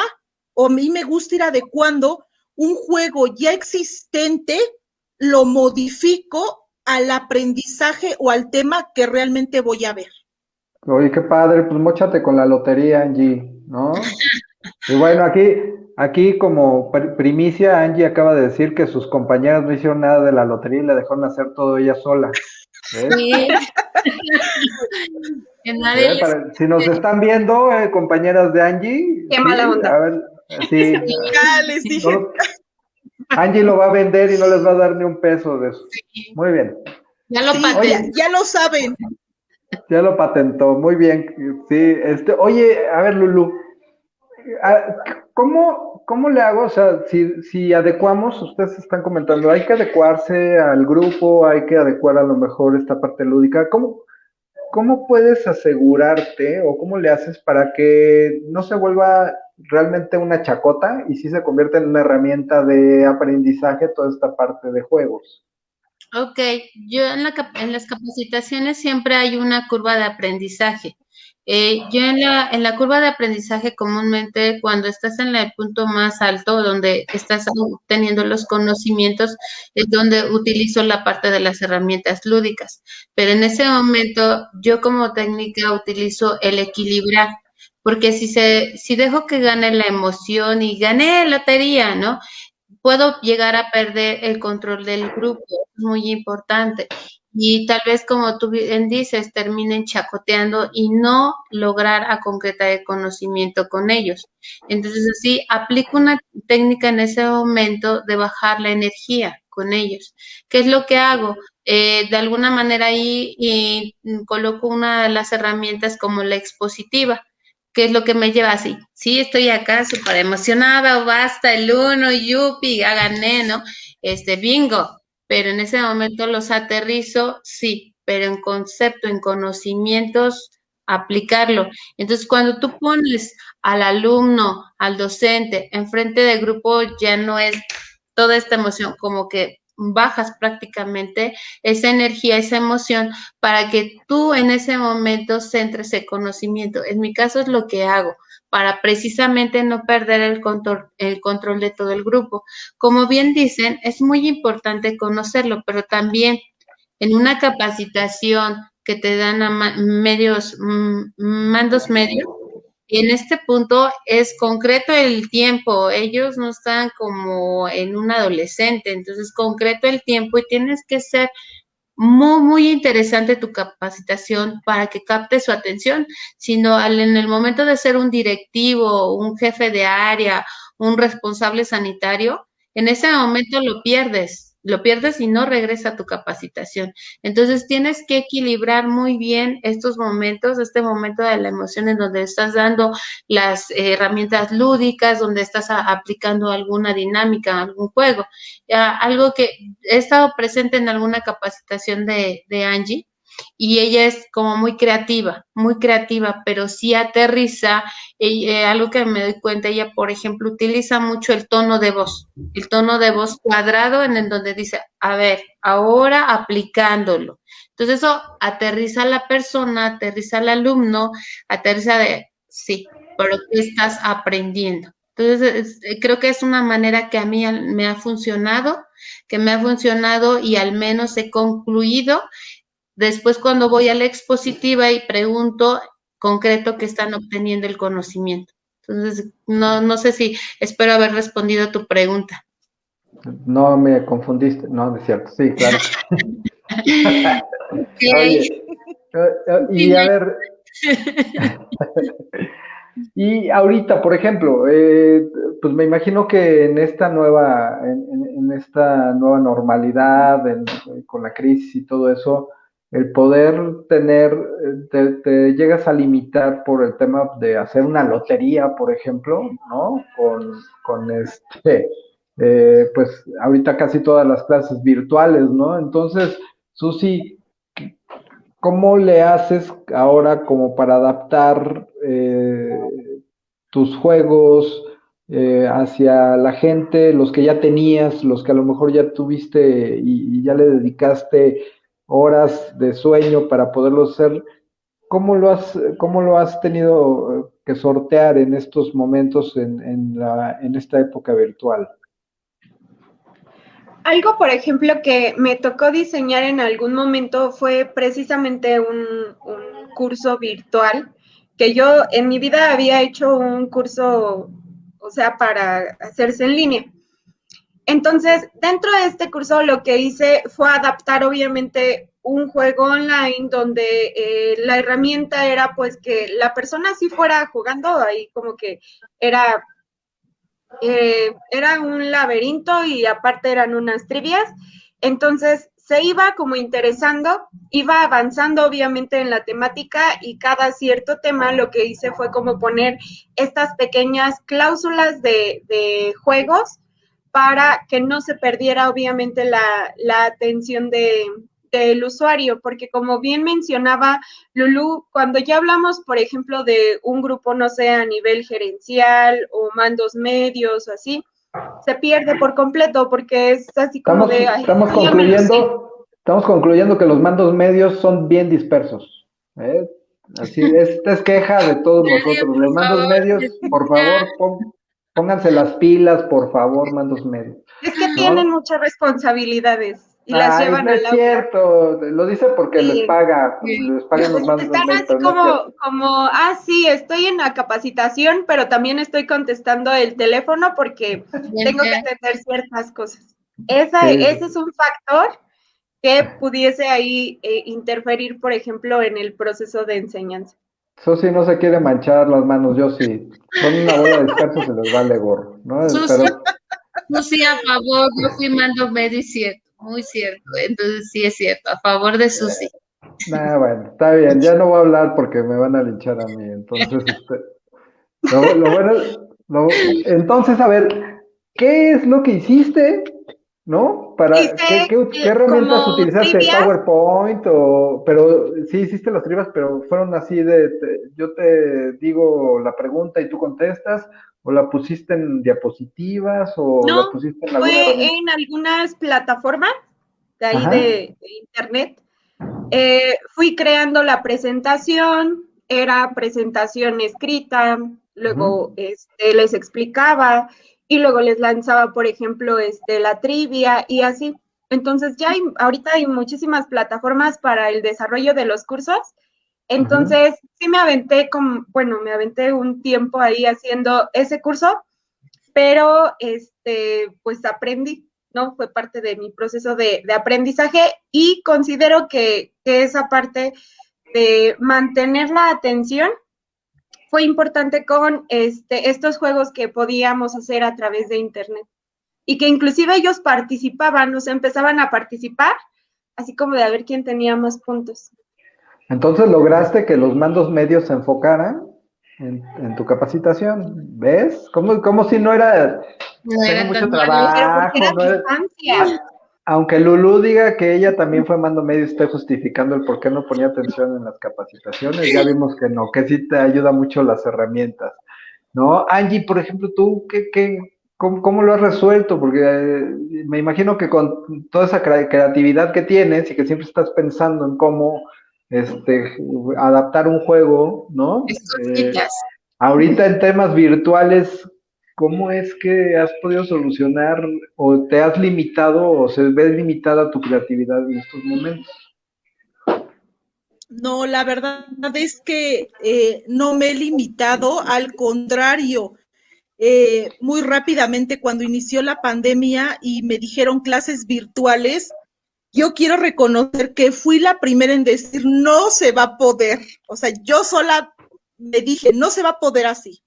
o a mí me gusta ir adecuando un juego ya existente, lo modifico al aprendizaje o al tema que realmente voy a ver. Oye, qué padre, pues móchate con la lotería, Angie, ¿no? Y bueno, aquí como primicia, Angie acaba de decir que sus compañeras no hicieron nada de la lotería y la dejaron hacer todo ella sola. ¿Ves? Sí. Si nos están viendo, compañeras de Angie, Qué sí, mala onda. a ver, sí, Ya les dije. Angie lo va a vender y no les va a dar ni un peso de eso. Muy bien. Ya lo Sí, patentó. ya lo saben. Ya lo patentó, muy bien. Sí, oye, a ver, Lulu, ¿cómo ¿cómo le hago? O sea, si adecuamos, ustedes están comentando, hay que adecuarse al grupo, hay que adecuar a lo mejor esta parte lúdica. ¿Cómo puedes asegurarte o cómo le haces para que no se vuelva realmente una chacota y sí se convierta en una herramienta de aprendizaje toda esta parte de juegos? Ok, yo en las capacitaciones siempre hay una curva de aprendizaje. Yo en la curva de aprendizaje comúnmente cuando estás en el punto más alto, donde estás obteniendo los conocimientos, es donde utilizo la parte de las herramientas lúdicas. Pero en ese momento yo como técnica utilizo el equilibrar, porque si dejo que gane la emoción y gané lotería, ¿no? Puedo llegar a perder el control del grupo, es muy importante. Y tal vez, como tú bien dices, terminen chacoteando y no lograr a concretar el conocimiento con ellos. Entonces, así, aplico una técnica en ese momento de bajar la energía con ellos. ¿Qué es lo que hago? De alguna manera ahí coloco una de las herramientas como la expositiva. ¿Qué es lo que me lleva así? Sí, estoy acá súper emocionada, basta el uno, yupi, ya gané, ¿no? Bingo. Pero en ese momento los aterrizo, sí, pero en concepto, en conocimientos, aplicarlo. Entonces, cuando tú pones al alumno, al docente, enfrente del grupo, ya no es toda esta emoción, como que bajas prácticamente esa energía, esa emoción, para que tú en ese momento centres el conocimiento. En mi caso es lo que hago, para precisamente no perder el control de todo el grupo. Como bien dicen, es muy importante conocerlo, pero también en una capacitación que te dan a mandos medios, y en este punto es concreto el tiempo, ellos no están como en un adolescente, entonces concreto el tiempo y tienes que ser muy, muy interesante tu capacitación para que capte su atención, sino en el momento de ser un directivo, un jefe de área, un responsable sanitario, en ese momento lo pierdes y no regresa a tu capacitación. Entonces tienes que equilibrar muy bien estos momentos, este momento de la emoción en donde estás dando las herramientas lúdicas, donde estás aplicando alguna dinámica, algún juego. Algo que he estado presente en alguna capacitación de Angie y ella es como muy creativa, pero sí aterriza. Algo que me doy cuenta, ella, por ejemplo, utiliza mucho el tono de voz cuadrado en el donde dice, a ver, ahora aplicándolo. Entonces eso aterriza a la persona, aterriza al alumno, aterriza de, sí, pero ¿qué estás aprendiendo? Entonces, creo que es una manera que a mí que me ha funcionado y al menos he concluido. Después, cuando voy a la expositiva y pregunto concreto que están obteniendo el conocimiento. Entonces, no sé si espero haber respondido a tu pregunta. No me confundiste, no, es cierto, sí, claro. Okay. Oye, y a ver, y ahorita, por ejemplo, pues me imagino que en esta nueva normalidad, con la crisis y todo eso, el poder tener, te llegas a limitar por el tema de hacer una lotería, por ejemplo, ¿no? Pues ahorita casi todas las clases virtuales, ¿no? Entonces, Susi, ¿cómo le haces ahora como para adaptar tus juegos hacia la gente, los que ya tenías, los que a lo mejor ya tuviste y ya le dedicaste horas de sueño para poderlo hacer? Cómo lo has tenido que sortear en estos momentos en esta época virtual? Algo, por ejemplo, que me tocó diseñar en algún momento fue precisamente un curso virtual, que yo en mi vida había hecho un curso, o sea, para hacerse en línea. Entonces, dentro de este curso lo que hice fue adaptar obviamente un juego online donde la herramienta era pues que la persona sí fuera jugando, ahí como que era era un laberinto y aparte eran unas trivias. Entonces, se iba como interesando, iba avanzando obviamente en la temática y cada cierto tema lo que hice fue como poner estas pequeñas cláusulas de juegos para que no se perdiera obviamente la atención del usuario, porque como bien mencionaba Lulú, cuando ya hablamos, por ejemplo, de un grupo, no sé, a nivel gerencial o mandos medios o así, se pierde por completo porque es así como de... Ay, Estamos concluyendo que los mandos medios son bien dispersos. ¿Eh? Así, esta es queja de todos nosotros. Los mandos medios, por favor, pónganse las pilas, por favor, mandos medios. Es que ¿no? tienen muchas responsabilidades y las llevan no al es aula. cierto, lo dice porque les pagan los mandos Están medios. así como, sí, estoy en la capacitación, pero también estoy contestando el teléfono porque tengo que atender ciertas cosas. Ese es un factor que pudiese ahí interferir, por ejemplo, en el proceso de enseñanza. Susi no se quiere manchar las manos, yo sí. Son una bola de dispersos, se les vale gorro, ¿no? Susi, a favor, yo fui mando medio y cierto, muy cierto. Entonces sí es cierto, a favor de Susi. Bueno, está bien, ya no voy a hablar porque me van a linchar a mí. Entonces, entonces, a ver, ¿qué es lo que hiciste? ¿No? ¿Qué herramientas como utilizaste? trivias. ¿PowerPoint? Pero sí hiciste las trivias, pero fueron así yo te digo la pregunta y tú contestas, o la pusiste en diapositivas, o la pusiste en alguna Fue herramienta. en algunas plataformas de ahí Ajá. de internet. Fui creando la presentación, era presentación escrita, luego les explicaba y luego les lanzaba, por ejemplo, la trivia y así. Entonces ahorita hay muchísimas plataformas para el desarrollo de los cursos. Entonces, sí me aventé un tiempo ahí haciendo ese curso, pero pues aprendí, ¿no? Fue parte de mi proceso de aprendizaje y considero que esa parte de mantener la atención fue importante con estos juegos que podíamos hacer a través de internet y que inclusive ellos participaban, o sea, empezaban a participar, así como de a ver quién tenía más puntos. Entonces lograste que los mandos medios se enfocaran en tu capacitación. ¿Ves? Como si no era... No Tengo era mucho tan malo. Pero porque trabajo. era No distancia. Aunque Lulú diga que ella también fue mando medio y esté justificando el por qué no ponía atención en las capacitaciones, ya vimos que no, que sí te ayuda mucho las herramientas, ¿no? Angie, por ejemplo, tú, cómo lo has resuelto? Porque me imagino que con toda esa creatividad que tienes y que siempre estás pensando en cómo adaptar un juego, ¿no? Ahorita en temas virtuales, ¿cómo es que has podido solucionar o te has limitado o se ve limitada tu creatividad en estos momentos? No, la verdad es que no me he limitado, al contrario, muy rápidamente cuando inició la pandemia y me dijeron clases virtuales, yo quiero reconocer que fui la primera en decir no se va a poder. O sea, yo sola me dije no se va a poder así.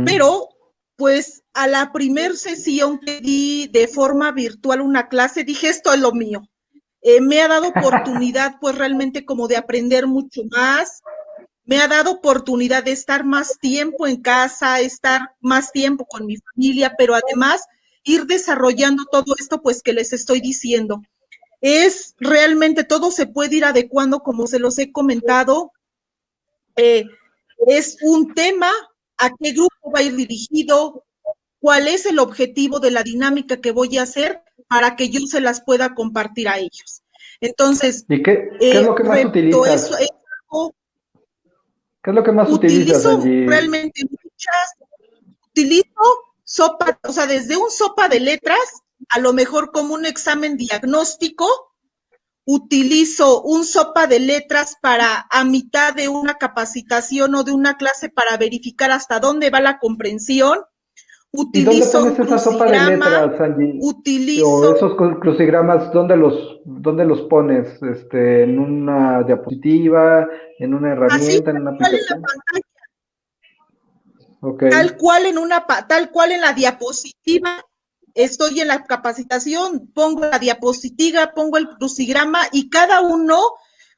Pero pues a la primer sesión que di de forma virtual una clase, dije esto es lo mío. Me ha dado oportunidad pues realmente como de aprender mucho más, me ha dado oportunidad de estar más tiempo en casa, estar más tiempo con mi familia, pero además ir desarrollando todo esto pues que les estoy diciendo. Es realmente todo se puede ir adecuando como se los he comentado. Es un tema, a qué grupo va a ir dirigido, cuál es el objetivo de la dinámica que voy a hacer para que yo se las pueda compartir a ellos. Entonces, ¿Y qué es lo que más utilizas? Eso es algo, ¿Qué es lo que más utilizas, utilizo Angie? realmente utilizo sopa, o sea, desde un sopa de letras, a lo mejor como un examen diagnóstico, utilizo un sopa de letras para a mitad de una capacitación o de una clase para verificar hasta dónde va la comprensión. ¿Y dónde Utilizo pones un esa sopa de crucigrama, letras, Angie? O utilizo... esos crucigramas, ¿dónde los pones? ¿En una diapositiva, en una Así, herramienta, en una tal cual en la aplicación? pantalla, Ok. tal cual en la diapositiva, estoy en la capacitación, pongo la diapositiva, pongo el crucigrama y cada uno,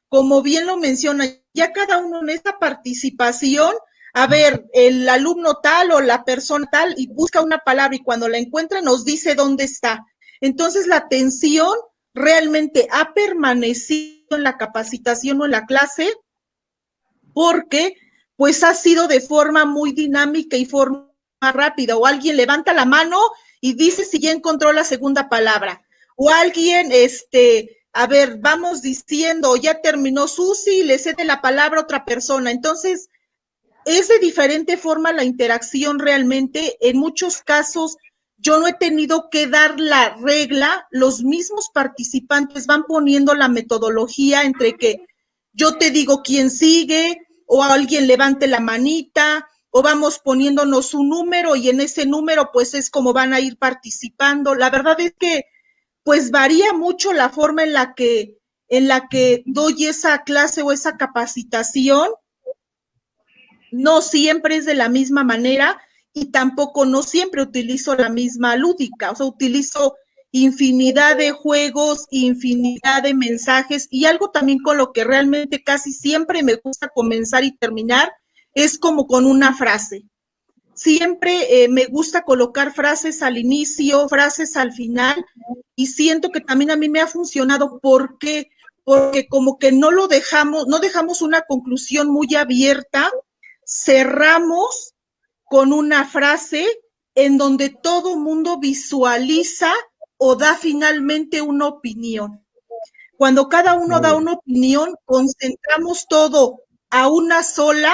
como bien lo menciona, ya cada uno en esta participación, a ver, el alumno tal o la persona tal y busca una palabra y cuando la encuentra nos dice dónde está. Entonces la atención realmente ha permanecido en la capacitación o en la clase porque pues ha sido de forma muy dinámica y forma rápida, o alguien levanta la mano y dice si ya encontró la segunda palabra, o alguien, a ver, vamos diciendo, ya terminó Susi y le cede la palabra a otra persona. Entonces, es de diferente forma la interacción realmente. En muchos casos, yo no he tenido que dar la regla, los mismos participantes van poniendo la metodología entre que yo te digo quién sigue, o alguien levante la manita, o vamos poniéndonos un número y en ese número pues es como van a ir participando. La verdad es que pues varía mucho la forma en la que doy esa clase o esa capacitación. No siempre es de la misma manera y tampoco no siempre utilizo la misma lúdica, o sea, utilizo infinidad de juegos, infinidad de mensajes y algo también con lo que realmente casi siempre me gusta comenzar y terminar es como con una frase. Siempre me gusta colocar frases al inicio, frases al final y siento que también a mí me ha funcionado. ¿Por qué? Porque como que no dejamos una conclusión muy abierta, cerramos con una frase en donde todo mundo visualiza o da finalmente una opinión. Cuando cada uno da una opinión, concentramos todo a una sola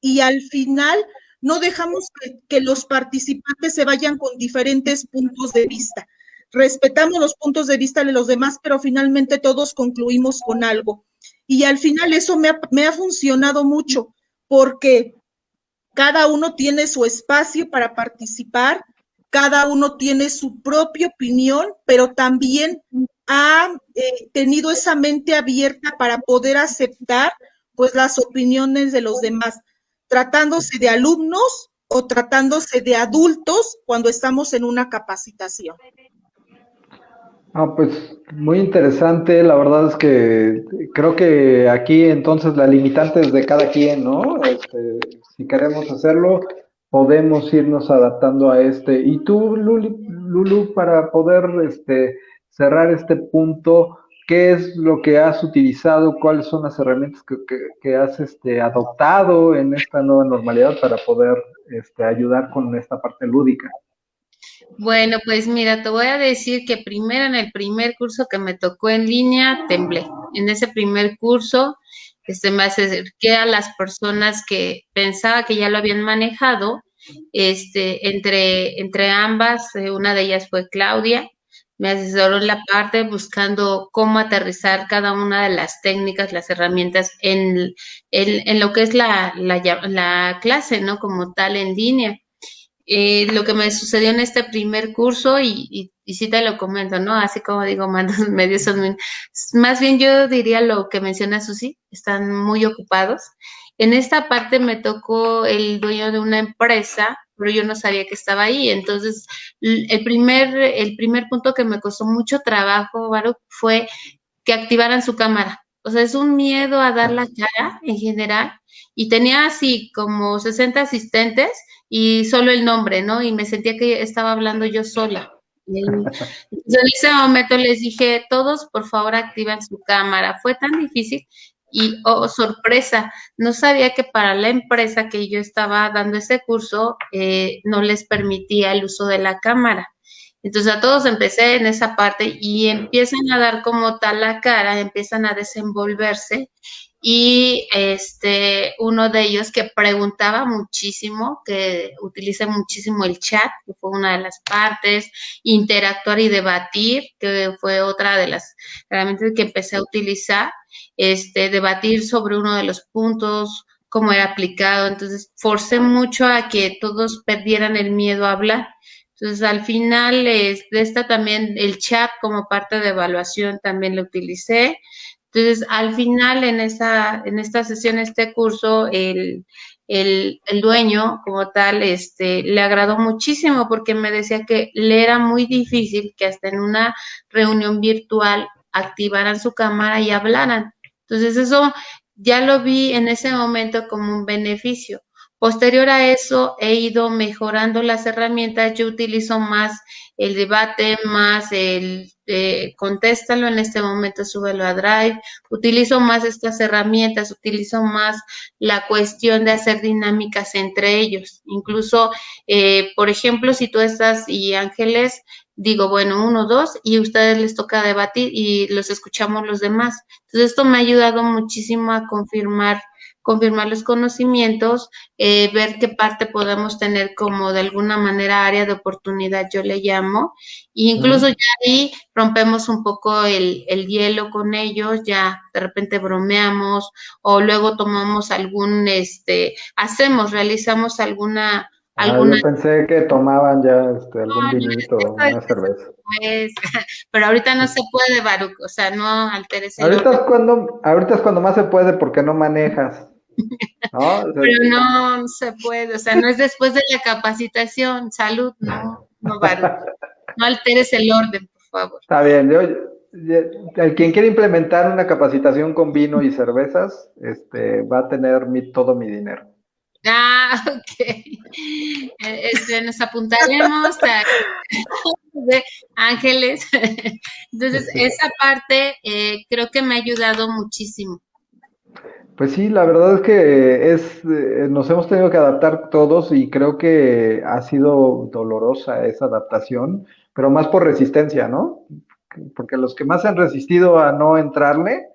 y al final no dejamos que los participantes se vayan con diferentes puntos de vista. Respetamos los puntos de vista de los demás, pero finalmente todos concluimos con algo. Y al final eso me ha funcionado mucho porque cada uno tiene su espacio para participar, cada uno tiene su propia opinión, pero también ha tenido esa mente abierta para poder aceptar pues las opiniones de los demás, tratándose de alumnos o tratándose de adultos cuando estamos en una capacitación. Ah, pues muy interesante, la verdad es que creo que aquí entonces la limitante es de cada quien, ¿no? Si queremos hacerlo, podemos irnos adaptando a este. Y tú, Lulu, para poder cerrar este punto, ¿qué es lo que has utilizado? ¿Cuáles son las herramientas que has adoptado en esta nueva normalidad para poder ayudar con esta parte lúdica? Bueno, pues mira, te voy a decir que primero en el primer curso que me tocó en línea, temblé. En ese primer curso, me acerqué a las personas que pensaba que ya lo habían manejado, entre ambas, una de ellas fue Claudia, me asesoró en la parte buscando cómo aterrizar cada una de las técnicas, las herramientas en lo que es la clase, ¿no? Como tal en línea. Lo que me sucedió en este primer curso, y sí te lo comento, ¿no? Así como digo, mandos medios son más bien yo diría lo que menciona Susi, están muy ocupados. En esta parte me tocó el dueño de una empresa, pero yo no sabía que estaba ahí. Entonces, el primer punto que me costó mucho trabajo, Baruch, fue que activaran su cámara. O sea, es un miedo a dar la cara en general. Y tenía así como 60 asistentes y solo el nombre, ¿no? Y me sentía que estaba hablando yo sola. Entonces, en ese momento les dije, todos por favor activen su cámara. Fue tan difícil y, oh, sorpresa, no sabía que para la empresa que yo estaba dando ese curso no les permitía el uso de la cámara. Entonces a todos empecé en esa parte y empiezan a dar como tal la cara, empiezan a desenvolverse y uno de ellos que preguntaba muchísimo, que utiliza muchísimo el chat, que fue una de las partes, interactuar y debatir, que fue otra de las herramientas que empecé a utilizar, debatir sobre uno de los puntos, cómo era aplicado. Entonces forcé mucho a que todos perdieran el miedo a hablar. Entonces, al final, de esta también, el chat como parte de evaluación también lo utilicé. Entonces, al final, en esta sesión, este curso, el dueño como tal, le agradó muchísimo porque me decía que le era muy difícil que hasta en una reunión virtual activaran su cámara y hablaran. Entonces, eso ya lo vi en ese momento como un beneficio. Posterior a eso, he ido mejorando las herramientas. Yo utilizo más el debate, más el contéstalo en este momento, súbelo a Drive. Utilizo más estas herramientas, utilizo más la cuestión de hacer dinámicas entre ellos. Incluso, por ejemplo, si tú estás y Ángeles, digo, bueno, 1, 2, y a ustedes les toca debatir y los escuchamos los demás. Entonces, esto me ha ayudado muchísimo a confirmar los conocimientos, ver qué parte podemos tener como de alguna manera área de oportunidad, yo le llamo, e incluso ya ahí rompemos un poco el hielo con ellos, ya de repente bromeamos o luego tomamos realizamos alguna... Yo pensé que tomaban ya algún vinito o una cerveza. Pues, pero ahorita no se puede, Baruch, o sea, no alteres el Ahorita orden. ahorita es cuando más se puede porque no manejas, ¿no? O sea, Pero no se puede, o sea, no es después de la capacitación, salud, no, Baruch, no alteres el orden, por favor. está bien. El quien quiere implementar una capacitación con vino y cervezas, va a tener todo mi dinero. Ah, ok. Nos apuntaremos a de Ángeles. Entonces, esa parte creo que me ha ayudado muchísimo. Pues sí, la verdad es que nos hemos tenido que adaptar todos y creo que ha sido dolorosa esa adaptación, pero más por resistencia, ¿no? Porque los que más han resistido a no entrarle,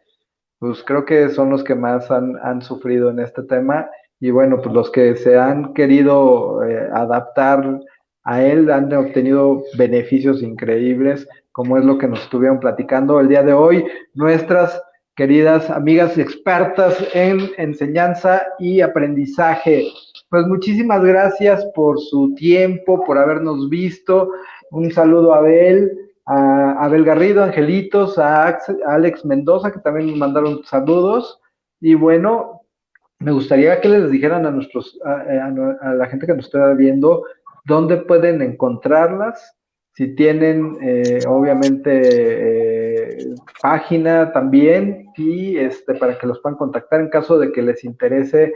pues creo que son los que más han sufrido en este tema. Y bueno, pues los que se han querido adaptar a él han obtenido beneficios increíbles, como es lo que nos estuvieron platicando el día de hoy, nuestras queridas amigas expertas en enseñanza y aprendizaje. Pues muchísimas gracias por su tiempo, por habernos visto. Un saludo a Abel Garrido, Angelitos, a Alex Mendoza, que también nos mandaron saludos. Y bueno, me gustaría que les dijeran a la gente que nos está viendo dónde pueden encontrarlas, si tienen obviamente página también y para que los puedan contactar en caso de que les interese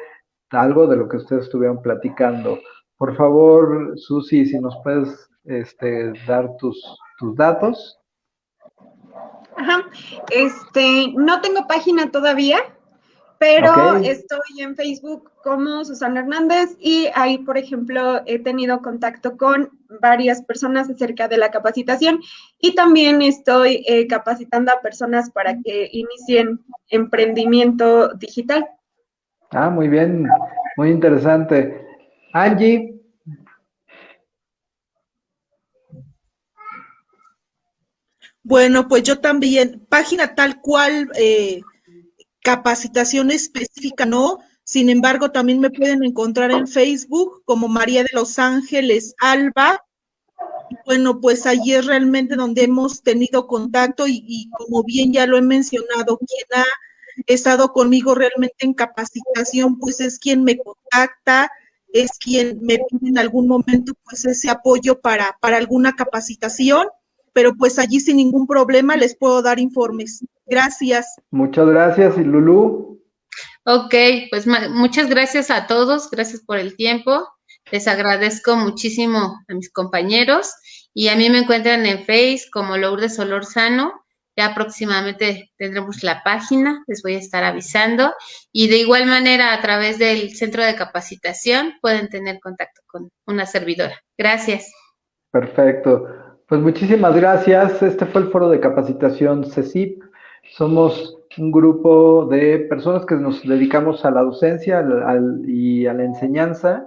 algo de lo que ustedes estuvieron platicando. Por favor, Susi, si nos puedes dar tus datos. Ajá. No tengo página todavía, pero Okay. estoy en Facebook como Susana Hernández y ahí, por ejemplo, he tenido contacto con varias personas acerca de la capacitación y también estoy capacitando a personas para que inicien emprendimiento digital. Ah, muy bien, muy interesante. Angie. Bueno, pues yo también, página tal cual, capacitación específica, ¿no? Sin embargo, también me pueden encontrar en Facebook como María de los Ángeles Alba. Bueno, pues allí es realmente donde hemos tenido contacto y como bien ya lo he mencionado, quien ha estado conmigo realmente en capacitación, pues es quien me contacta, es quien me pide en algún momento pues ese apoyo para alguna capacitación, pero pues allí sin ningún problema les puedo dar informes. Gracias. Muchas gracias, y Lulú. Ok, pues muchas gracias a todos, gracias por el tiempo. Les agradezco muchísimo a mis compañeros y a mí me encuentran en Face como Lourdes Solorzano. Ya próximamente tendremos la página, les voy a estar avisando. Y de igual manera, a través del centro de capacitación, pueden tener contacto con una servidora. Gracias. Perfecto. Pues muchísimas gracias. Este fue el foro de capacitación CECIP. Somos un grupo de personas que nos dedicamos a la docencia y a la enseñanza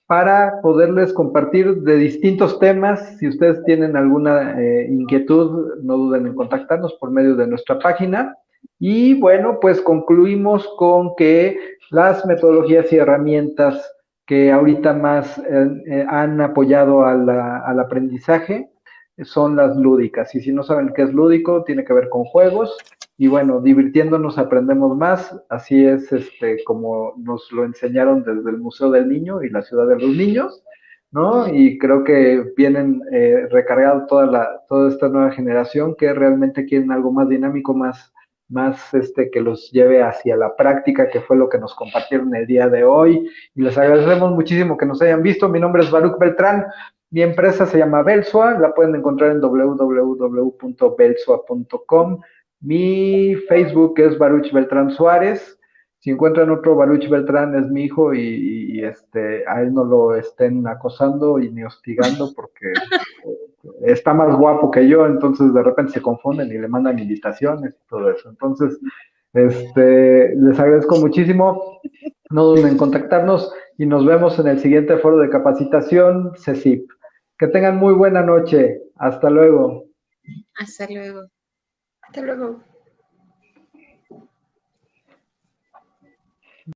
para poderles compartir de distintos temas. Si ustedes tienen alguna inquietud, no duden en contactarnos por medio de nuestra página. Y bueno, pues concluimos con que las metodologías y herramientas que ahorita más han apoyado al aprendizaje son las lúdicas. Y si no saben qué es lúdico, tiene que ver con juegos. y bueno, divirtiéndonos aprendemos más, así es como nos lo enseñaron desde el Museo del Niño y la Ciudad de los Niños, ¿no? Y creo que vienen recargados toda esta nueva generación que realmente quieren algo más dinámico, más que los lleve hacia la práctica, que fue lo que nos compartieron el día de hoy. Y les agradecemos muchísimo que nos hayan visto. Mi nombre es Baruch Beltrán. Mi empresa se llama Belsua, la pueden encontrar en www.belsua.com. Mi Facebook es Baruch Beltrán Suárez. Si encuentran otro Baruch Beltrán, es mi hijo y a él no lo estén acosando y ni hostigando porque está más guapo que yo, entonces de repente se confunden y le mandan invitaciones y todo eso. Entonces, les agradezco muchísimo. No duden en contactarnos y nos vemos en el siguiente foro de capacitación CECIP. Que tengan muy buena noche. Hasta luego. Hasta luego. Hasta luego.